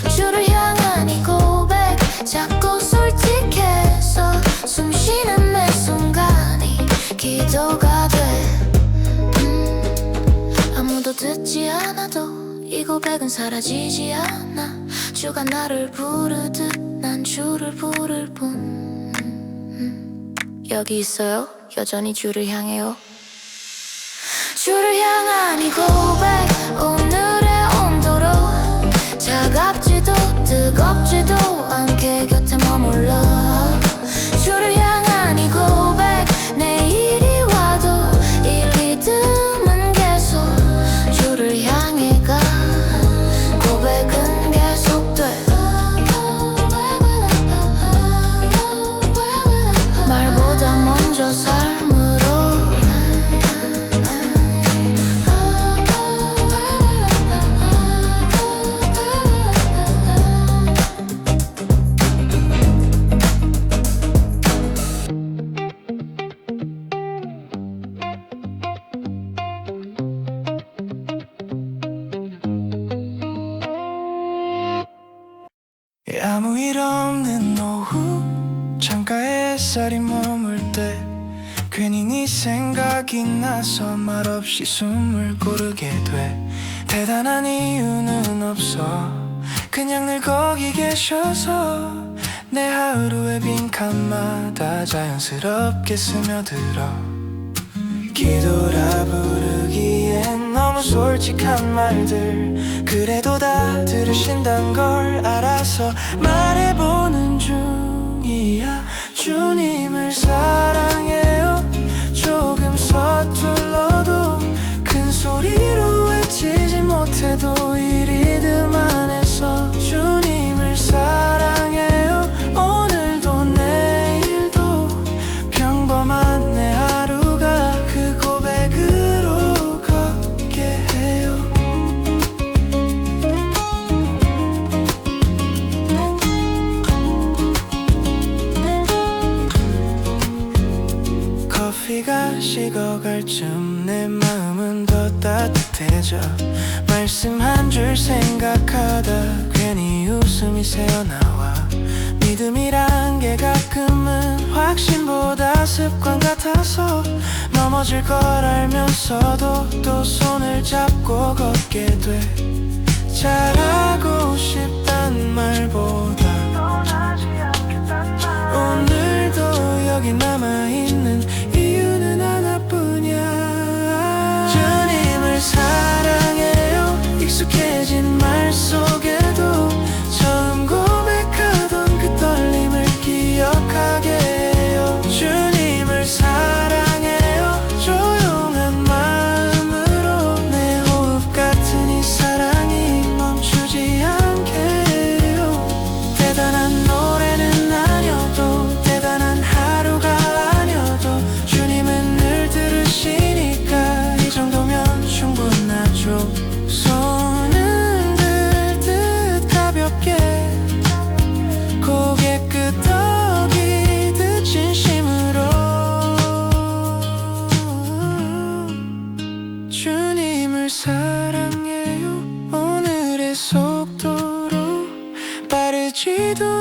주를 향한 이 고백 자꾸 솔직해서 숨 쉬는 매 순간이 기도가 돼 아무도 듣지 않아도 이 고백은 사라지지 않아 주가 나를 부르듯 난 주를 부를 뿐 여기 있어요 여전히 주를 향해요 주를 향한 이 고백 오늘의 온도로 차갑지도 뜨겁지도 않게 곁에 머물러 주를 향한 이 고백 내일이 와도 이 리듬은 계속 주를 향해 가 고백은 계속돼 말보다 먼저 삶으로 아무 일 없는 오후 창가에 햇살이 머물 때 괜히 네 생각이 나서 말없이 숨을 고르게 돼 대단한 이유는 없어 그냥 늘 거기 계셔서 내 하루의 빈칸마다 자연스럽게 스며들어 기도라 부르기엔 너무 솔직한 말들 그래도 다 들으신단 걸 알아서 말해보는 중이야 주님을 사랑해요 조금 서툴러도 큰 소리로 외치지 못해도 이 리듬 안에서 주님을 사랑해요 오늘도 내일도 평범한 내 하루가 그 고백으로 걷게 해요 커피가 식어갈 쯤 내 마음은 더 따뜻해져 말씀 한 줄 생각하다 괜히 웃음이 새어나와 믿음이란 게 가끔은 확신보다 습관 같아서 넘어질 걸 알면서도 또 손을 잡고 걷게 돼 잘하고 싶단 말보다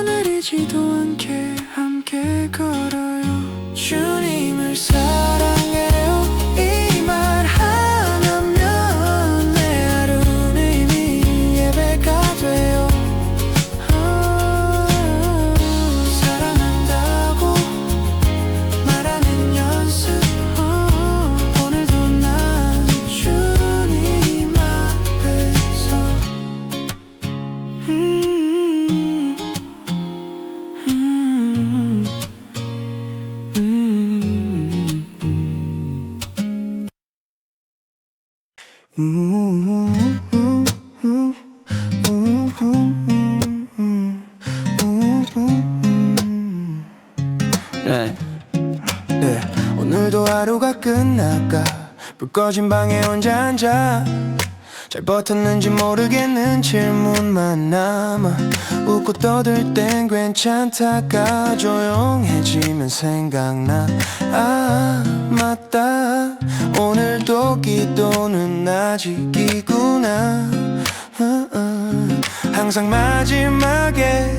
느리지도 않게 함께 걸어요. 주님을 사랑해요 이 말 하나면 내 하루는 이미 예배가 돼요. 사랑한다고 말하는 연습 오늘도 난 주님 앞에서 네. 오늘도 하루가 끝날까 불 꺼진 방에 혼자 앉아 잘 버텼는지 모르겠는 질문만 남아 웃고 떠들 땐 괜찮다가 조용해지면 생각나. 아 맞다 오늘도 기도는 아직이구나. 항상 마지막에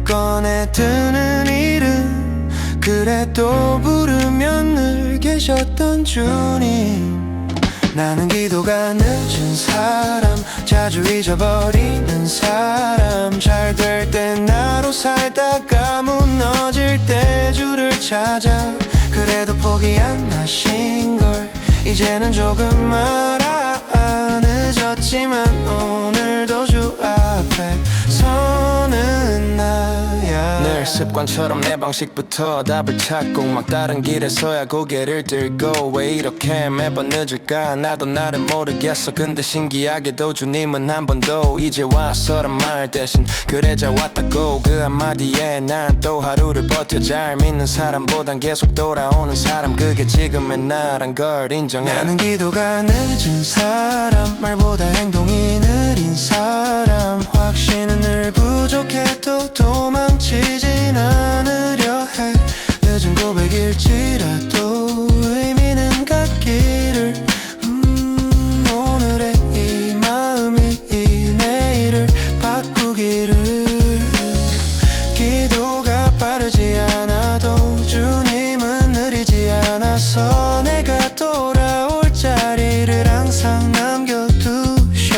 꺼내드는 이름 그래도 부르면 늘 계셨던 주님. 나는 기도가 늦은 사람 자주 잊어버리는 사람 잘 될 때 나로 살다가 무너질 때 주를 찾아 그래도 포기 안 하신걸 이제는 조금 알아. 늦었지만 오늘도 주 앞에 서는 나야. 늘 습관처럼 내 방식부터 답을 찾고 막다른 길에서야 고개를 들고 왜 이렇게 매번 늦을까 나도 나를 모르겠어. 근데 신기하게도 주님은 한 번도 이제 와서란 말 대신 그래 잘 왔다고 그 한마디에 난 또 하루를 버텨. 잘 믿는 사람보단 계속 돌아오는 사람 그게 지금의 나란 걸 인정해. 나는 기도가 늦은 사람 말보다 행동이 느린 사람 확신은 늘 부족해도 도망치진 않으려 해. 늦은 고백일지라도 의미는 같기를 오늘의 이 마음이 이 내일을 바꾸기를. 기도가 빠르지 않아도 주님은 느리지 않아서 내가 돌아올 자리를 항상 남겨두셔.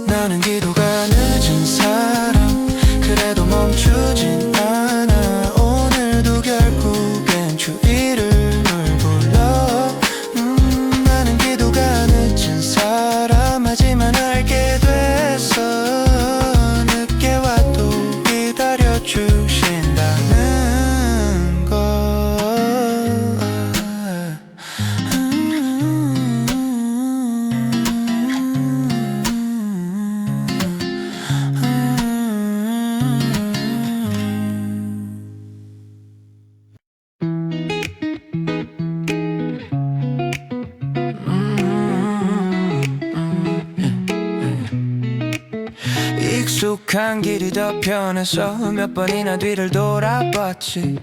나는 기도가 늦은 사람 그래도 멈추진 않아. 오늘도 결국엔 주 이름을 불러. 나는 기도가 늦은 사람 하지만 알게 됐어 늦게 와도 기다려주신다는 걸. 익숙한 길이 더 편해서 몇 번이나 뒤를 돌아봤지.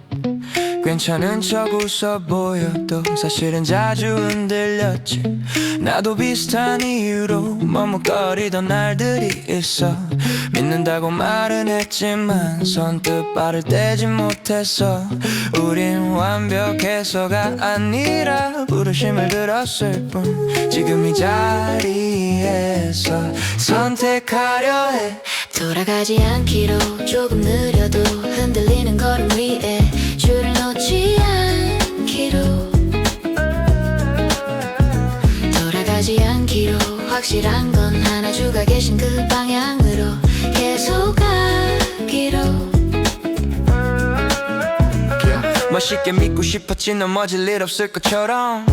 괜찮은 척 웃어 보여도 사실은 자주 흔들렸지. 나도 비슷한 이유로 머뭇거리던 날들이 있어. 믿는다고 말은 했지만 선뜻 발을 떼지 못했어. 우린 완벽해서가 아니라 부르심을 들었을 뿐 지금 이 자리에서 선택하려 해. 돌아가지 않기로 조금 느려도 흔들리는 걸음 위에 줄을 놓지 않기로 돌아가지 않기로 확실한 건 하나 주가 계신 그 방향으로 계속 가기로. 멋있게 믿고 싶었지 넘어질 일 없을 것처럼.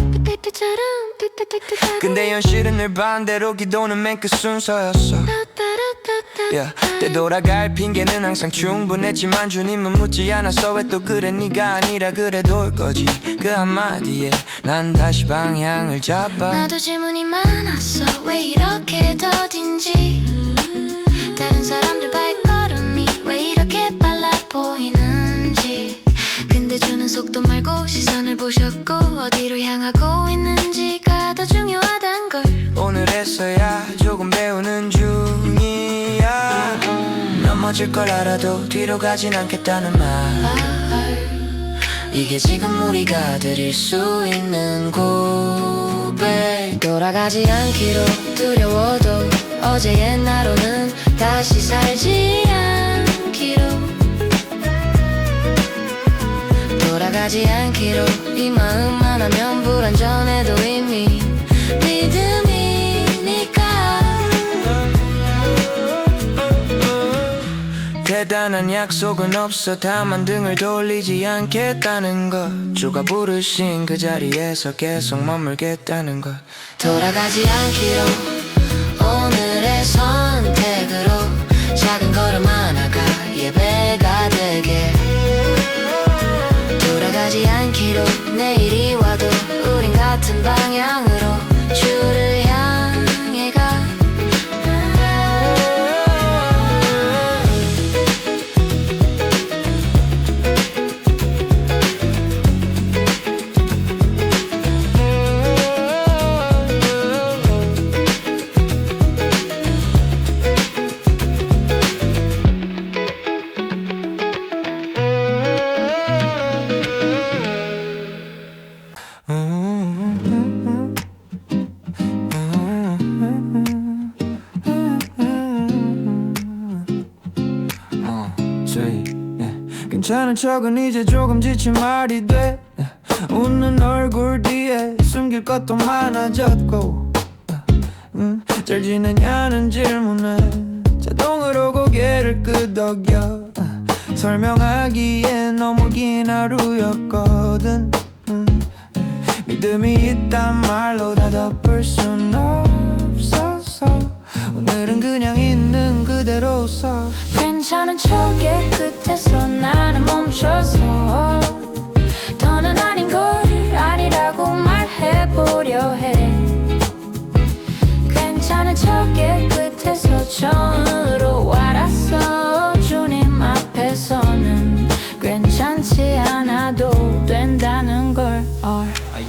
근데 현실은 늘 반대로 기도는 맨 끝 순서였어. 되돌아갈 핑계는 항상 충분했지만 주님은 묻지 않았어. 왜 또 그래 네가 아니라 그래도 올 거지. 그 한마디에 난 다시 방향을 잡아. 나도 질문이 많았어. 왜 이렇게 더딘지 다른 사람들 발걸음이 왜 이렇게 빨라 보이는지. 근데 속도 말고 시선을 보셨고 어디로 향하고 있는지가 더 중요하단 걸 오늘에서야 조금 배우는 중이야 넘어질 걸 알아도 뒤로 가진 않겠다는 말 이게 지금 우리가 드릴 수 있는 고백 돌아가지 않기로 두려워도 어제의 나로는 다시 살지 않기로 돌아가지 않기로 이 마음만 하면 불안전해도 이미 믿음이니까 대단한 약속은 없어 다만 등을 돌리지 않겠다는 것 주가 부르신 그 자리에서 계속 머물겠다는 것 돌아가지 않기로 오늘의 선택으로 작은 걸음 하나가 예배가 되게 돌아가지 않기로 내일이 와도 우린 같은 방향으로 주를 향해 가 괜찮은 척은 이제 조금 지친 말이 돼 웃는 얼굴 뒤에 숨길 것도 많아졌고 잘 지내냐는 질문에 자동으로 고개를 끄덕여 설명하기엔 너무 긴 하루였거든 믿음이 있단 말로 다 덮을 순 없어서 오늘은 그냥 있는 그대로 서 괜찮은 척의 끝에서 나는 멈춰서 더는 아닌 걸 아니라고 말해보려 해 괜찮은 척의 끝에서 처음으로 알았어 주님 앞에서는 괜찮지 않아도 된다는 걸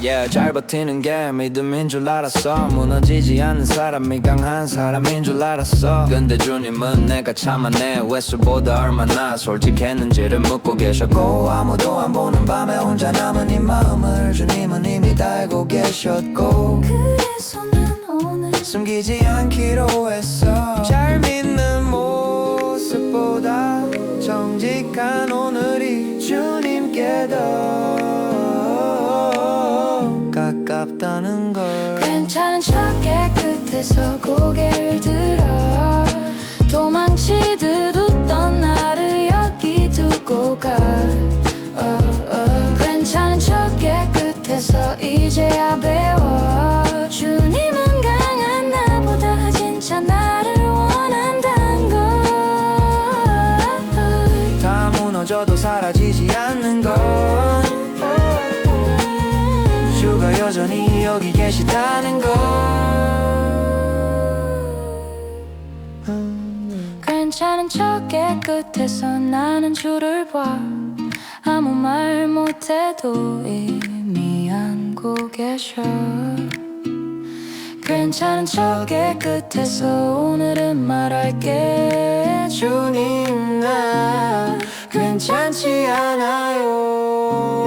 yeah, 잘 버티는 게 믿음인 줄 알았어 무너지지 않는 사람이 강한 사람인 줄 알았어 근데 주님은 내가 참아내 횟수보다 얼마나 솔직했는지를 묻고 계셨고 아무도 안 보는 밤에 혼자 남은 이 마음을 주님은 이미 다 알고 계셨고 그래서 난 오늘 숨기지 않기로 했어 잘 믿는 모습보다 정직한 오늘이 주님께 더 가깝다는 걸 괜찮은 척의 끝에서 고개를 들어 도망치듯 웃던 나를 여기 두고 가 괜찮은 척의 끝에서 이제야 배워 주님은 강한 나보다 진짜 나를 원한다는 걸 다 무너져도 사라지지 않는 건 주가 여전히 여기 계시다는 걸 괜찮은 척의 끝에서 나는 주를 봐 아무 말 못해도 이미 안고 계셔 괜찮은 척의 끝에서 오늘은 말할게 주님 나 괜찮지 않아요